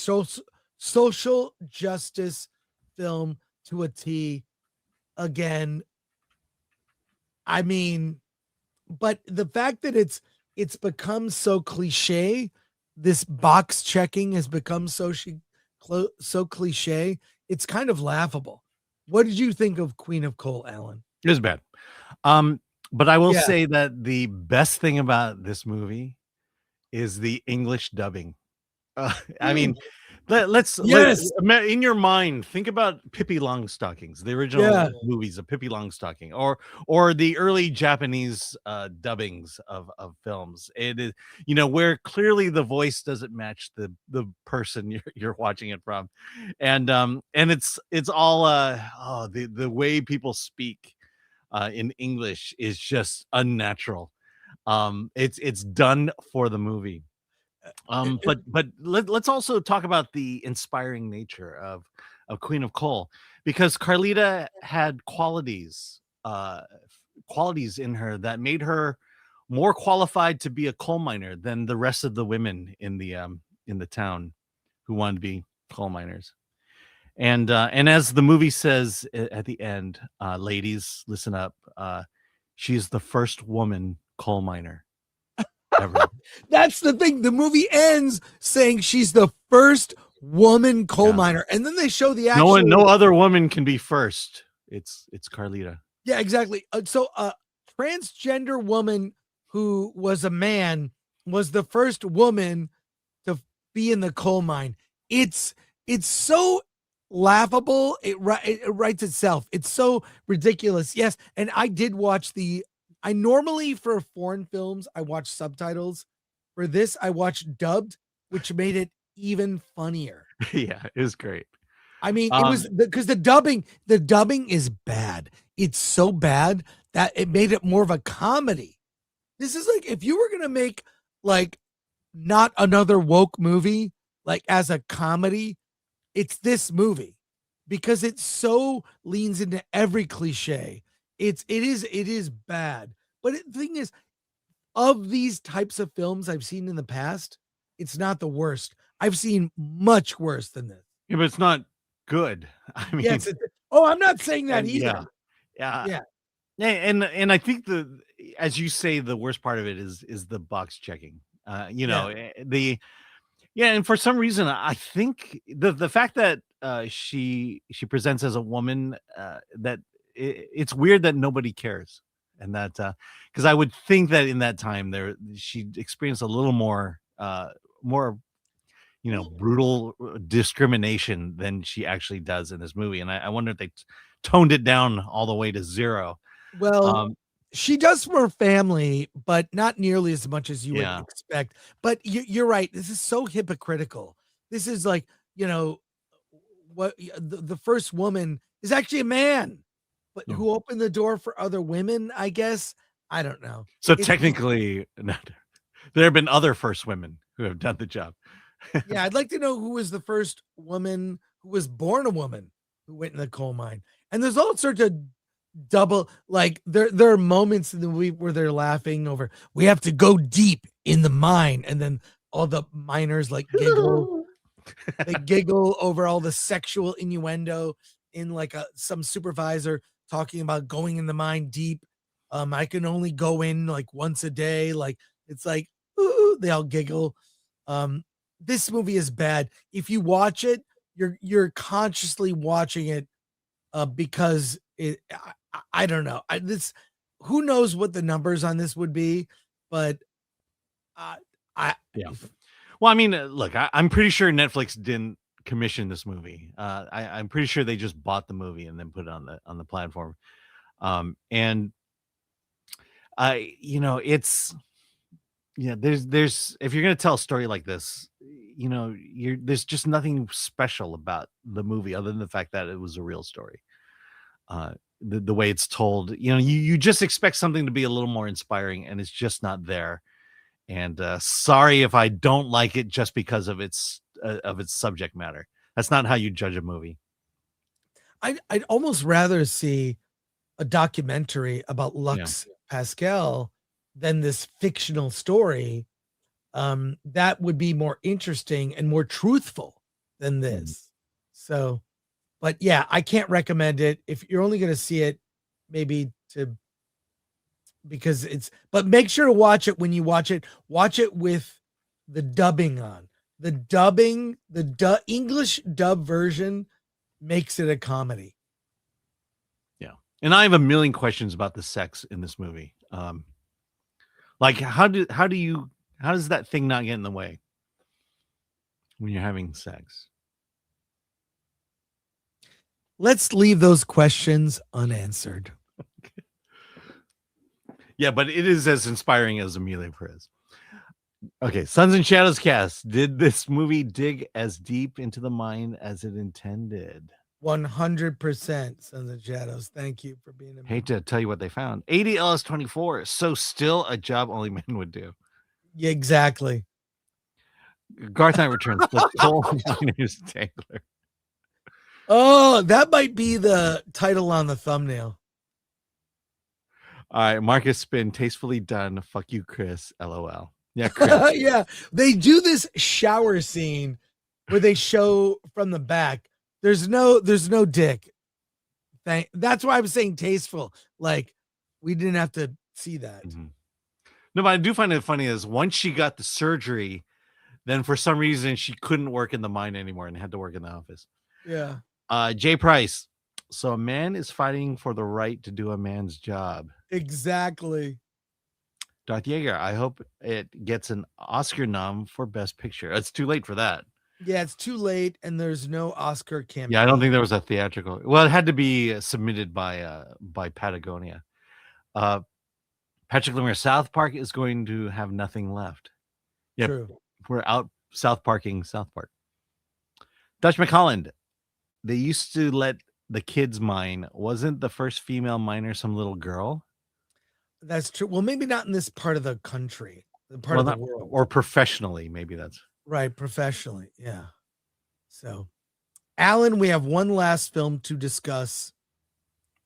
social justice film to a T. Again, I mean, but the fact that it's become so cliche, this box checking has become so cliche, it's kind of laughable. What did you think of Queen of Coal, Alan? It was bad. But I will say that the best thing about this movie is the English dubbing. I mean, let's in your mind think about Pippi Longstockings, the original movies of Pippi Longstocking, or the early Japanese dubbings of films. It is, where clearly the voice doesn't match the person you're watching it from, and it's all the way people speak in English is just unnatural. It's done for the movie. But let's also talk about the inspiring nature of Queen of Coal, because Carlita had qualities in her that made her more qualified to be a coal miner than the rest of the women in the town who wanted to be coal miners. And as the movie says at the end, ladies, listen up. She's the first woman coal miner ever. That's the thing. The movie ends saying she's the first woman coal miner, and then they show the actual. No other woman can be first. It's Carlita. Yeah, exactly. So a transgender woman who was a man was the first woman to be in the coal mine. It's so laughable. It writes itself. It's so ridiculous. Yes, and I did watch I normally, for foreign films, I watch subtitles. For this, I watched dubbed, which made it even funnier. Yeah, it was great. I mean, it was because the dubbing is bad. It's so bad that it made it more of a comedy. This is like if you were gonna make like not another woke movie, like as a comedy, it's this movie because it so leans into every cliche. It is bad. But the thing is, of these types of films I've seen in the past, it's not the worst. I've seen much worse than this. Yeah, but it's not good. I mean, yes. I'm not saying that either. Yeah. And I think as you say, the worst part of it is the box checking. And for some reason, I think the fact that she presents as a woman, that it's weird that nobody cares, and that because I would think that in that time she experienced a little more brutal discrimination than she actually does in this movie, and I wonder if they toned it down all the way to zero. Well, she does for her family, but not nearly as much as you would expect. But you're right. This is so hypocritical. This is like, what the first woman is actually a man, but who opened the door for other women, I guess. I don't know. So technically, there have been other first women who have done the job. Yeah, I'd like to know who was the first woman who was born a woman who went in the coal mine. And there's all sorts of double, like there are moments in the movie where they're laughing over, we have to go deep in the mine, and then all the miners like giggle. They giggle over all the sexual innuendo in like some supervisor talking about going in the mine deep. I can only go in like once a day. Like it's like, ooh, they all giggle. This movie is bad. If you watch it, you're consciously watching it because I don't know. Who knows what the numbers on this would be, but Well, I mean, look, I'm pretty sure Netflix didn't commission this movie. I'm pretty sure they just bought the movie and then put it on the platform. And it's there's if you're gonna tell a story like this, there's just nothing special about the movie other than the fact that it was a real story. The way it's told, you just expect something to be a little more inspiring, and it's just not there. And sorry if I don't like it just because of its subject matter. That's not how you judge a movie. I'd almost rather see a documentary about Lux Pascal than this fictional story. That would be more interesting and more truthful than this. So, but yeah, I can't recommend it. If you're only going to see it, but make sure to watch it. When you watch it with the dubbing on. The dubbing, English dub version makes it a comedy. Yeah. And I have a million questions about the sex in this movie. Like how does that thing not get in the way when you're having sex? Let's leave those questions unanswered. Yeah, but it is as inspiring as Amelia Perez. Okay, Sons and Shadows cast. Did this movie dig as deep into the mind as it intended? 100% Sons and Shadows. Thank you for being a Hate to tell you what they found. 80 LS24. So still a job only men would do. Yeah, exactly. Garth Knight returns. The Cole News Tangler. Oh, that might be the title on the thumbnail. All right, Marcus Spin, tastefully done. Fuck you, Chris. LOL. Yeah, Chris. Yeah, they do this shower scene where they show from the back. There's no dick. That's why I was saying tasteful. Like we didn't have to see that. Mm-hmm. No, but I do find it funny is once she got the surgery, then for some reason she couldn't work in the mine anymore and had to work in the office. Yeah. Jay Price. So a man is fighting for the right to do a man's job. Exactly. Darth Yeager, I hope it gets an Oscar nom for Best Picture. It's too late for that. Yeah, it's too late, and there's no Oscar campaign. Yeah, I don't think there was a theatrical. Well, it had to be submitted by Patagonia. Patrick Lemire, South Park is going to have nothing left. Yeah, true. We're out South Parking South Park. Dutch McColland, they used to let the kids mine. Wasn't the first female miner some little girl? That's true. Well, maybe not in this part of the country, the part of the world. Or professionally, maybe that's right. Professionally, yeah. So, Alan, we have one last film to discuss,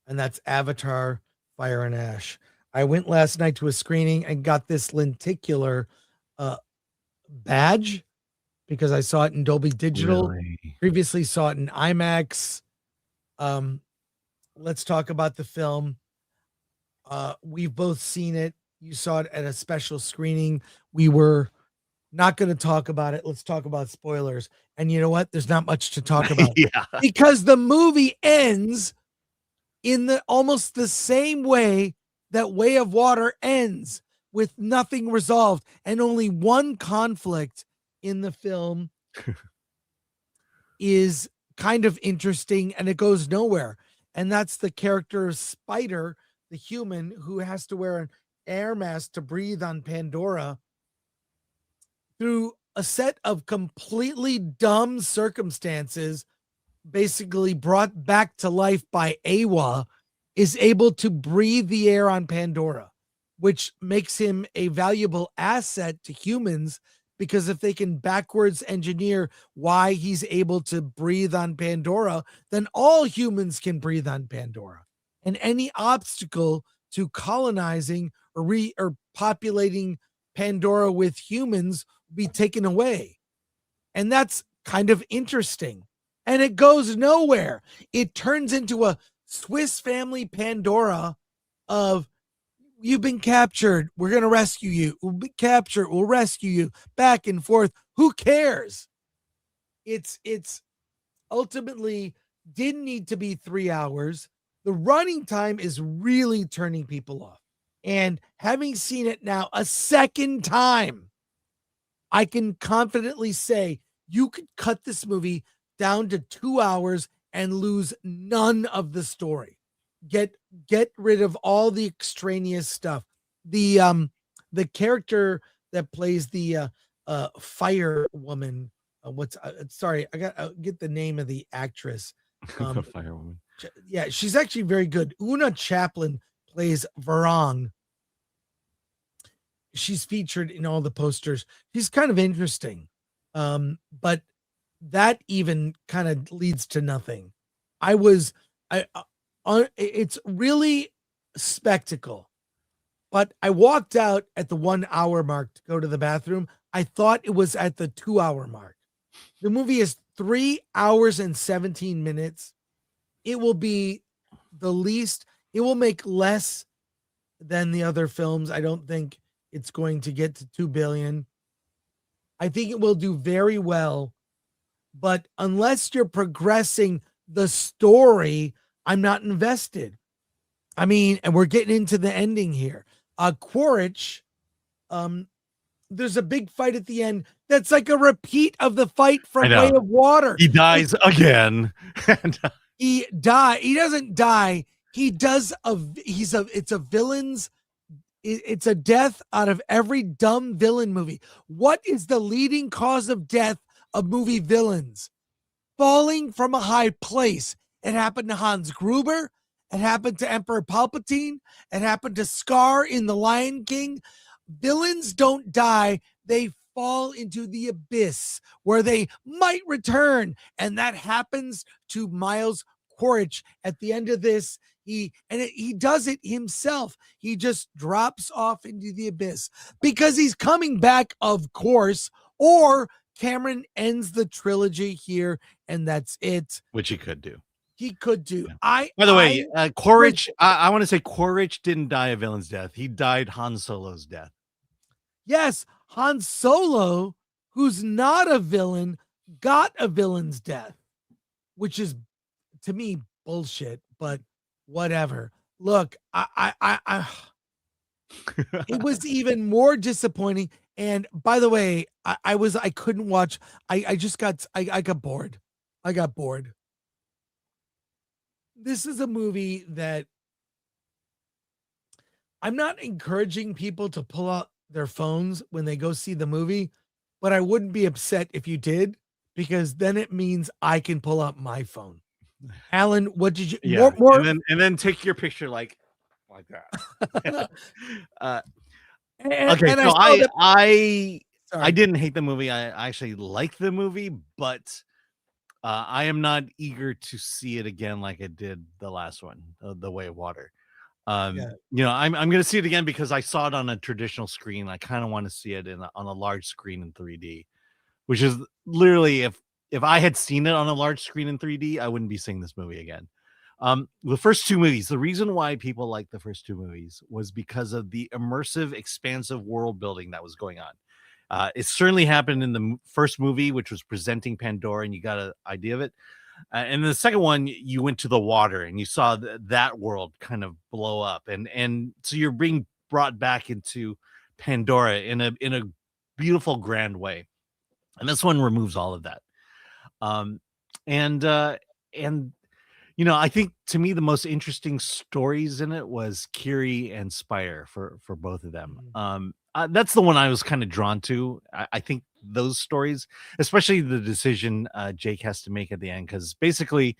and that's Avatar: Fire and Ash. I went last night to a screening and got this lenticular badge because I saw it in Dolby Digital. Really? Previously saw it in IMAX. Let's talk about the film. We've both seen it. You saw it at a special screening. We were not going to talk about it. Let's talk about spoilers. And you know what? There's not much to talk about. Yeah. Because the movie ends in almost the same way that Way of Water ends, with nothing resolved and only one conflict in the film is kind of interesting, and it goes nowhere. And that's the character of Spider, the human who has to wear an air mask to breathe on Pandora through a set of completely dumb circumstances, basically brought back to life by Awa, is able to breathe the air on Pandora, which makes him a valuable asset to humans, because if they can backwards engineer why he's able to breathe on Pandora, then all humans can breathe on Pandora. And any obstacle to colonizing or populating Pandora with humans will be taken away. And that's kind of interesting. And it goes nowhere. It turns into a Swiss Family Pandora of, you've been captured, we're going to rescue you. We'll be captured, we'll rescue you. Back and forth. Who cares? It's ultimately didn't need to be 3 hours. The running time is really turning people off. And having seen it now a second time, I can confidently say you could cut this movie down to 2 hours and lose none of the story. Get rid of all the extraneous stuff. The character that plays the fire woman. Sorry, I got get the name of the actress. The firewoman. Yeah, she's actually very good. Una Chaplin plays Varong. She's featured in all the posters. She's kind of interesting. But that even kind of leads to nothing. It's really spectacle. But I walked out at the 1 hour mark to go to the bathroom. I thought it was at the 2 hour mark. The movie is 3 hours and 17 minutes. It will be it will make less than the other films. I don't think it's going to get to 2 billion. I think it will do very well, but unless you're progressing the story, I'm not invested. I mean, and we're getting into the ending here. Quaritch, there's a big fight at the end that's like a repeat of the fight from Way of Water. He dies again. He doesn't die. It's a villain's. It's a death out of every dumb villain movie. What is the leading cause of death of movie villains? Falling from a high place. It happened to Hans Gruber. It happened to Emperor Palpatine. It happened to Scar in The Lion King. Villains don't die. They fall into the abyss where they might return. And that happens to Miles Quaritch at the end of this. He does it himself. He just drops off into the abyss because he's coming back, of course, or Cameron ends the trilogy here and that's it. Which he could do. He could do. By the way, Quaritch, I want to say Quaritch didn't die a villain's death. He died Han Solo's death. Yes, Han Solo, who's not a villain, got a villain's death, which is, to me, bullshit, but whatever. Look, it was even more disappointing. And by the way, I couldn't watch. I got bored. I got bored. This is a movie that I'm not encouraging people to pull out their phones when they go see the movie, but I wouldn't be upset if you did, because then it means I can pull out my phone. Alan, what did you? Yeah, more? And then take your picture like that. And okay, so I I didn't hate the movie. I actually liked the movie, but I am not eager to see it again like I did the last one, The Way of Water. You know, I'm going to see it again because I saw it on a traditional screen. I kind of want to see it on a large screen in 3D, which is literally if I had seen it on a large screen in 3D, I wouldn't be seeing this movie again. The first two movies, the reason why people like the first two movies was because of the immersive, expansive world building that was going on. It certainly happened in the first movie, which was presenting Pandora, and you got an idea of it. And the second one, you went to the water and you saw that world kind of blow up, and so you're being brought back into Pandora in a beautiful, grand way. And this one removes all of that. And you know, I think to me the most interesting stories in it was Kiri and Spire for both of them. That's the one I was kind of drawn to. I think those stories, especially the decision Jake has to make at the end, because basically,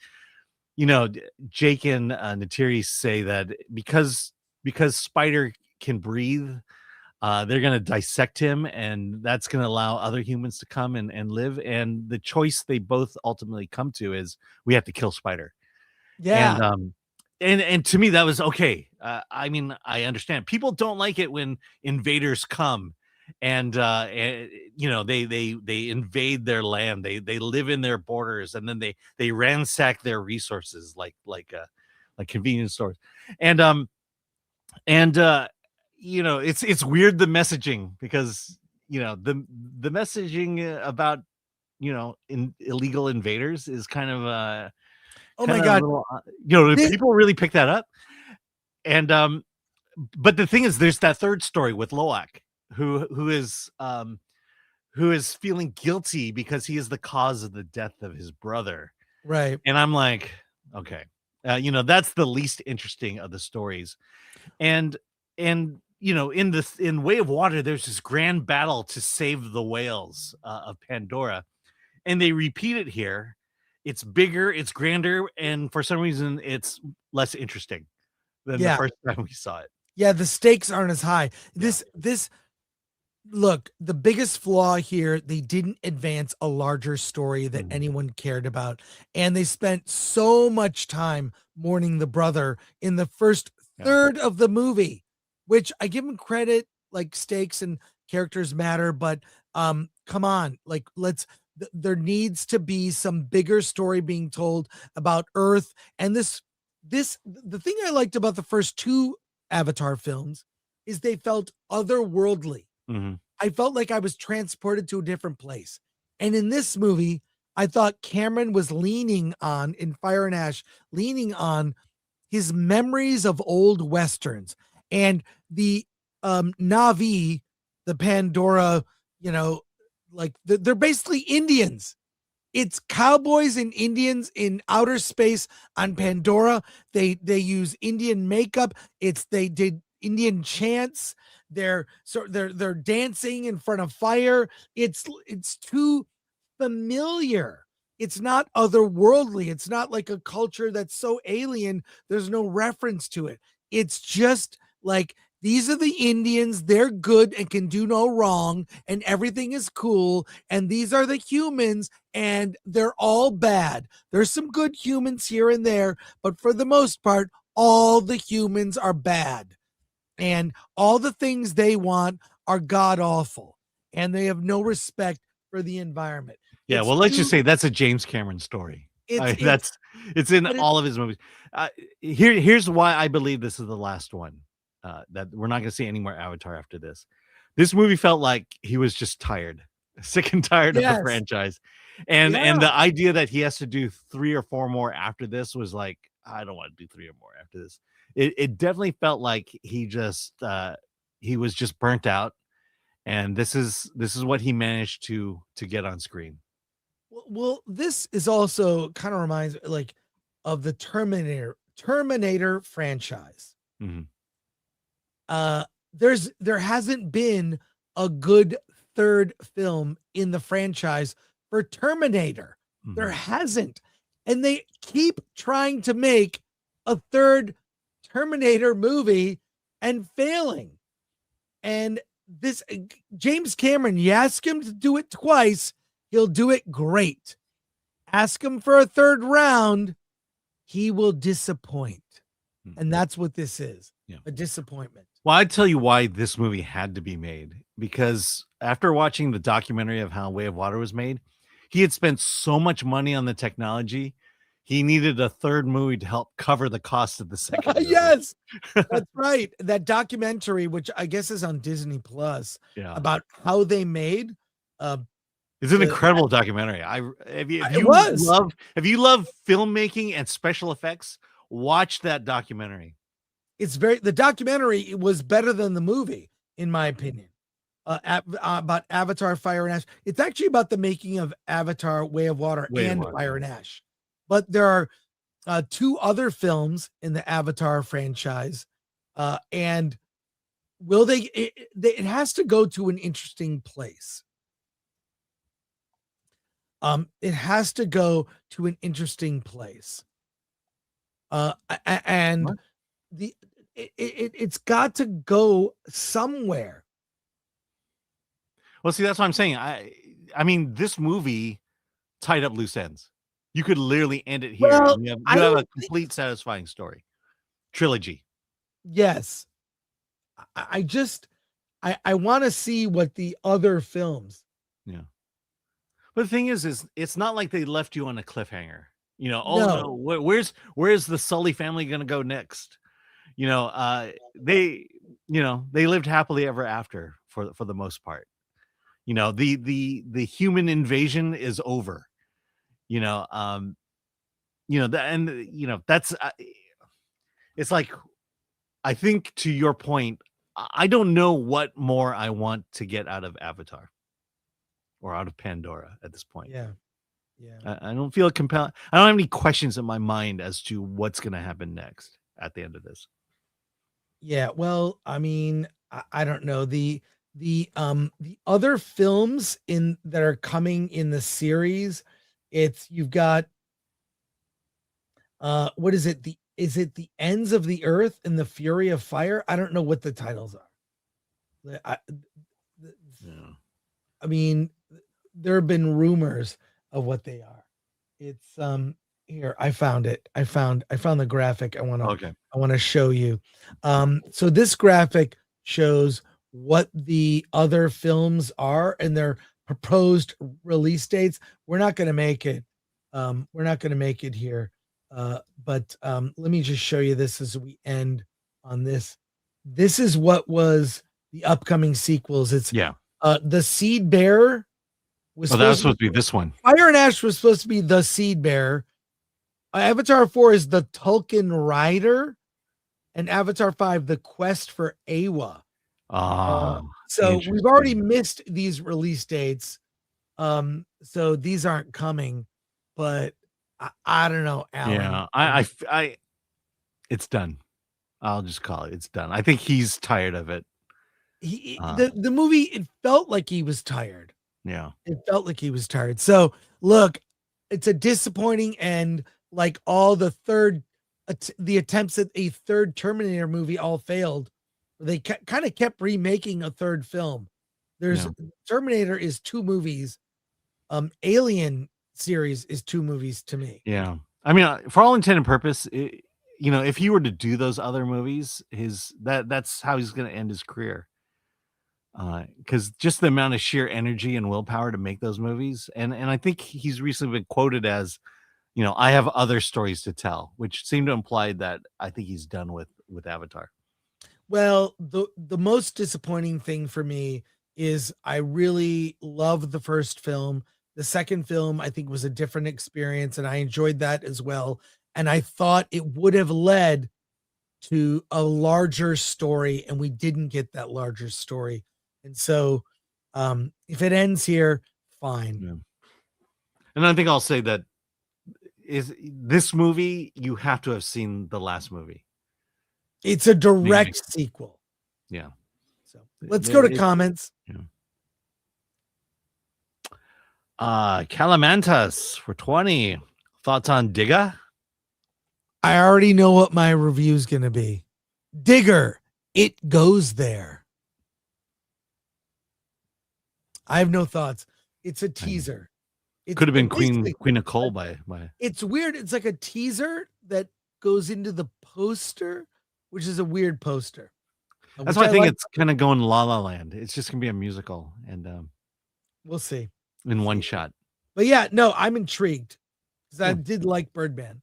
you know, Jake and Neytiri say that because Spider can breathe, they're going to dissect him, and that's going to allow other humans to come and live. And the choice they both ultimately come to is we have to kill Spider. Yeah. And to me that was okay. I mean, I understand people don't like it when invaders come and you know, they invade their land, they live in their borders, and then they ransack their resources like convenience stores. And you know, it's weird, the messaging, because you know the messaging about, you know, illegal invaders is kind of oh my god, little, you know, people really pick that up. And but the thing is, there's that third story with Loak, who is feeling guilty because he is the cause of the death of his brother, right? And I'm like, okay. That's the least interesting of the stories. And in Way of Water, there's this grand battle to save the whales of Pandora, and they repeat it here. It's bigger, it's grander, and for some reason it's less interesting than the first time we saw it. Yeah, the stakes aren't as high. This look, the biggest flaw here, they didn't advance a larger story that anyone cared about. And they spent so much time mourning the brother in the first third of the movie, which I give them credit, like stakes and characters matter, but come on, like there needs to be some bigger story being told about Earth. And the thing I liked about the first two Avatar films is they felt otherworldly. I felt like I was transported to a different place. And in this movie, I thought Cameron was leaning on, in Fire and Ash, leaning on his memories of old Westerns. And the Na'vi, the Pandora, they're basically Indians. It's cowboys and Indians in outer space on Pandora. They use Indian makeup. They did Indian chants. They're dancing in front of fire. It's too familiar. It's not otherworldly. It's not like a culture that's so alien there's no reference to it. It's just like, these are the Indians, they're good and can do no wrong, and everything is cool. And these are the humans, and they're all bad. There's some good humans here and there, but for the most part, all the humans are bad. And all the things they want are god awful. And they have no respect for the environment. Yeah, let's just say that's a James Cameron story. It's in all of his movies. Here's why I believe this is the last one. That we're not going to see any more Avatar after this. This movie felt like he was just tired, sick and tired of the franchise. And the idea that he has to do 3 or 4 more after this was like, I don't want to do 3 or more after this. It definitely felt like he was just burnt out. And this is what he managed to get on screen. Well, this is also kind of reminds me of the Terminator franchise. There hasn't been a good third film in the franchise for Terminator. There hasn't. And they keep trying to make a third Terminator movie and failing. And this James Cameron, you ask him to do it twice, he'll do it great. Ask him for a third round, he will disappoint. And that's what this is. A disappointment. Well, I'd tell you why this movie had to be made, because after watching the documentary of how Way of Water was made, he had spent so much money on the technology, he needed a third movie to help cover the cost of the second movie. Yes, that's right. That documentary, which I guess is on Disney Plus, about how they made. It's an incredible documentary. If you love filmmaking and special effects, watch that documentary. The documentary was better than the movie, in my opinion, about Avatar, Fire and Ash. It's actually about the making of Avatar, Way of Water, Fire and Ash. But there are 2 other films in the Avatar franchise. And it has to go to an interesting place. It has to go to an interesting place. And what? It's got to go somewhere. Well, see, that's what I'm saying. I mean, this movie tied up loose ends. You could literally end it here. Well, and you have a complete, satisfying story. Trilogy. Yes. I want to see what the other films. Yeah. But the thing is it's not like they left you on a cliffhanger. No, where's the Sully family going to go next? They lived happily ever after for the most part. The human invasion is over. That's it's like, I think to your point, I don't know what more I want to get out of Avatar or out of Pandora at this point. Yeah. Yeah. I don't feel compelled. I don't have any questions in my mind as to what's going to happen next at the end of this. Yeah, well, I mean, I don't know. The other films in that are coming in the series, you've got what is it? Is it The Ends of the Earth and the Fury of Fire? I don't know what the titles are. I mean, there have been rumors of what they are. It's here, I found it. I found the graphic. I want to show you. So this graphic shows what the other films are and their proposed release dates. We're not going to make it. We're not going to make it here. But let me just show you this as we end on this. This is what was the upcoming sequels. It's the Seed Bearer was that was supposed to be this one. Fire and Ash was supposed to be the Seed Bearer. Avatar 4 is the Tulkun Rider, and Avatar 5, the Quest for Awa. So we've already missed these release dates. So these aren't coming, but I don't know, Alan. Yeah, I it's done. I'll just call it. It's done. I think he's tired of it. The movie, it felt like he was tired. Yeah. It felt like he was tired. So look, it's a disappointing end. Like all the attempts at a third Terminator movie all failed. They kind of kept remaking a third film. Terminator is 2 movies. Alien series is 2 movies to me. Yeah. I mean, for all intent and purpose, if he were to do those other movies, that's how he's going to end his career. Because just the amount of sheer energy and willpower to make those movies. And I think he's recently been quoted as, I have other stories to tell, which seemed to imply that I think he's done with Avatar. Well, the most disappointing thing for me is I really loved the first film. The second film, I think, was a different experience, and I enjoyed that as well. And I thought it would have led to a larger story, and we didn't get that larger story. And so if it ends here, fine. Yeah. And I think I'll say that is this movie, you have to have seen the last movie. It's a direct sequel. Yeah. So let's go to comments. Yeah. Calamantas for 20. Thoughts on Digger? I already know what my review is going to be. Digger, it goes there. I have no thoughts. It's a teaser. It could have been Queen Nicole by. It's weird. It's like a teaser that goes into the poster, which is a weird poster. That's why I think it's kind of going La La Land. It's just gonna be a musical, and we'll see in one shot. But yeah, no, I'm intrigued because I did like Birdman.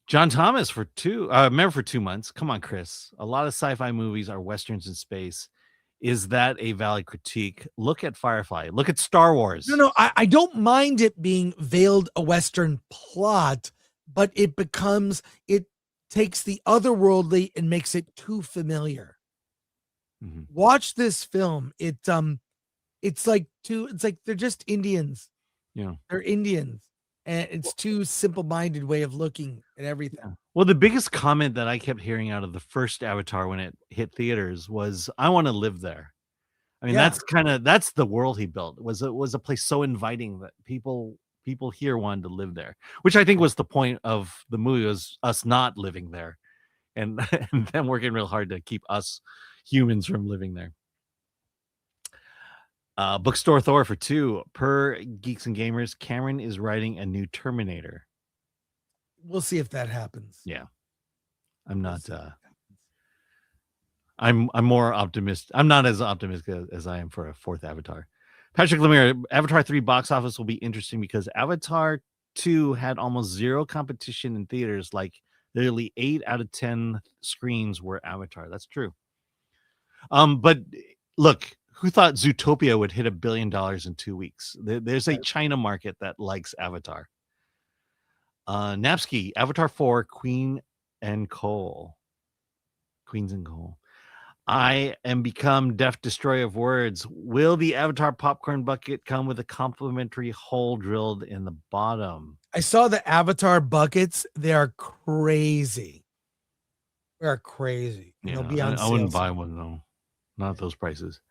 John Thomas for 2. Remember for 2 months. Come on, Chris. A lot of sci-fi movies are westerns in space. Is that a valid critique? Look at Firefly. Look at Star Wars. No, I don't mind it being veiled a Western plot, but it takes the otherworldly and makes it too familiar. Mm-hmm. Watch this film. It's like they're just Indians. Yeah. They're Indians. And it's too simple-minded way of looking at everything. Yeah. Well, the biggest comment that I kept hearing out of the first Avatar when it hit theaters was, "I want to live there." I mean, that's the world he built. It was a place so inviting that people here wanted to live there, which I think was the point of the movie, was us not living there, and them working real hard to keep us humans from living there. Bookstore Thor for 2. Per Geeks and Gamers, Cameron is writing a new Terminator. We'll see if that happens. Yeah. I'm not I'm more optimistic. I'm not as optimistic as I am for a 4th Avatar. Patrick Lemire, Avatar 3 box office will be interesting because Avatar 2 had almost zero competition in theaters. Like literally 8 out of 10 screens were Avatar. That's true. But look, who thought Zootopia would hit $1 billion in 2 weeks? There's a China market that likes Avatar. Napsky, Avatar 4, Queens and Coal. I am become deaf destroyer of words. Will the Avatar popcorn bucket come with a complimentary hole drilled in the bottom? I saw the Avatar buckets. They are crazy. They are crazy. And they'll be on I wouldn't sale buy one though. Not those prices.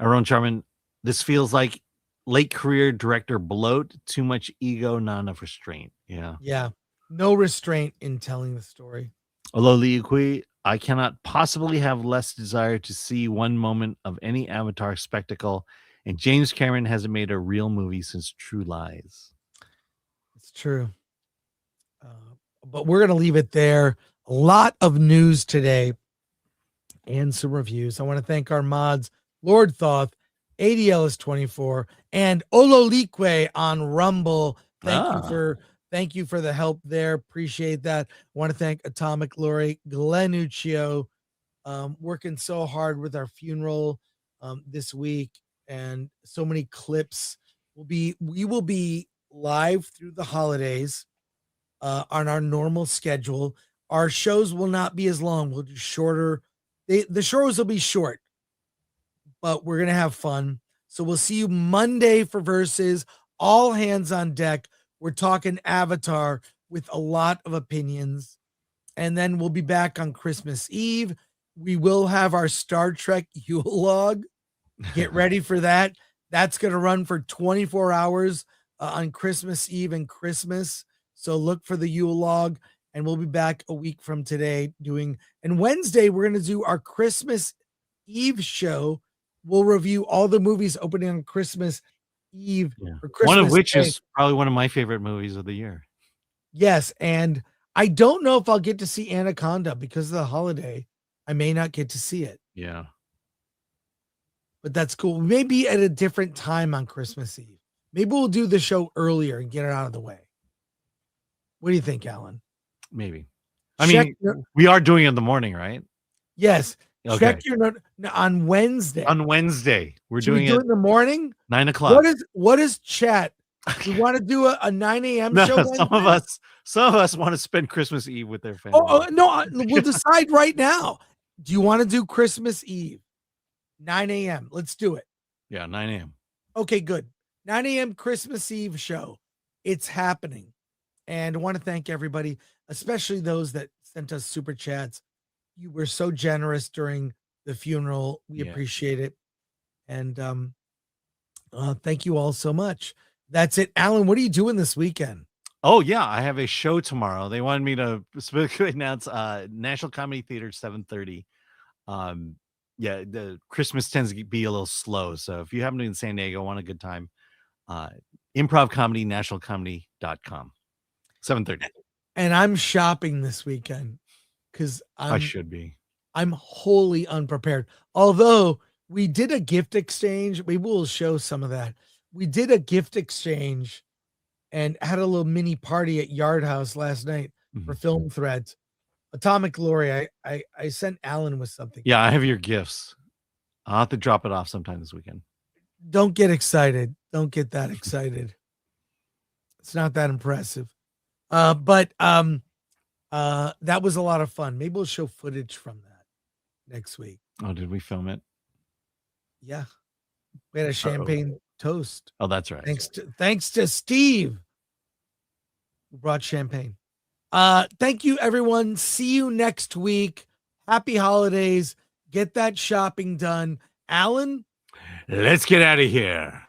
Aaron Charman, this feels like late career director bloat, too much ego, not enough restraint. Yeah. Yeah. No restraint in telling the story. Although Lee Kui, I cannot possibly have less desire to see one moment of any Avatar spectacle, and James Cameron hasn't made a real movie since True Lies. It's true. But we're going to leave it there. A lot of news today and some reviews. I want to thank our mods, Lord Thoth, ADLS24, and Ololique on Rumble. Thank you for the help there. Appreciate that. I want to thank Atomic Lori, Glenuccio, working so hard with our funeral this week, and so many clips. We will be live through the holidays on our normal schedule. Our shows will not be as long. We'll do shorter. The shows will be short, but we're going to have fun. So we'll see you Monday for Versus. All hands on deck. We're talking Avatar with a lot of opinions. And then we'll be back on Christmas Eve. We will have our Star Trek Eulog. Get ready for that. That's going to run for 24 hours on Christmas Eve and Christmas. So look for the Eulog. And we'll be back a week from today and Wednesday, we're going to do our Christmas Eve show. We'll review all the movies opening on Christmas Eve. Or Christmas one of which Day. is probably one of my favorite movies of the year. Yes. And I don't know if I'll get to see Anaconda because of the holiday. I may not get to see it. Yeah. But that's cool. Maybe at a different time on Christmas Eve. Maybe we'll do the show earlier and get it out of the way. What do you think, Alan? Maybe. I mean, we are doing it in the morning, right? Yes. Okay. Check your note on Wednesday. On Wednesday, we're Should doing we do it in the morning. 9 o'clock. What is chat? You want to do a 9 a.m. No, show? some of us want to spend Christmas Eve with their family. No, we'll decide right now. Do you want to do Christmas Eve? 9 a.m. Let's do it. Yeah, 9 a.m. Okay, good. 9 a.m. Christmas Eve show. It's happening. And I want to thank everybody, especially those that sent us super chats. You were so generous during the funeral. We appreciate it. And thank you all so much. That's it. Alan, what are you doing this weekend? Oh, yeah. I have a show tomorrow. They wanted me to specifically announce National Comedy Theater 7:30. Yeah, the Christmas tends to be a little slow. So if you happen to be in San Diego, want a good time, improv comedy, nationalcomedy.com. 7:30. And I'm shopping this weekend because I should be. I'm wholly unprepared. Although we did a gift exchange. Maybe we'll show some of that. We did a gift exchange and had a little mini party at Yard House last night for Film Threads. Atomic Glory, I sent Alan with something. Yeah, I have your gifts. I'll have to drop it off sometime this weekend. Don't get excited. Don't get that excited. It's not that impressive. But that was a lot of fun. Maybe we'll show footage from that next week. Oh, did we film it? Yeah. We had a champagne toast. Oh, that's right. Thanks to Steve who brought champagne. Thank you, everyone. See you next week. Happy holidays. Get that shopping done. Alan? Let's get out of here.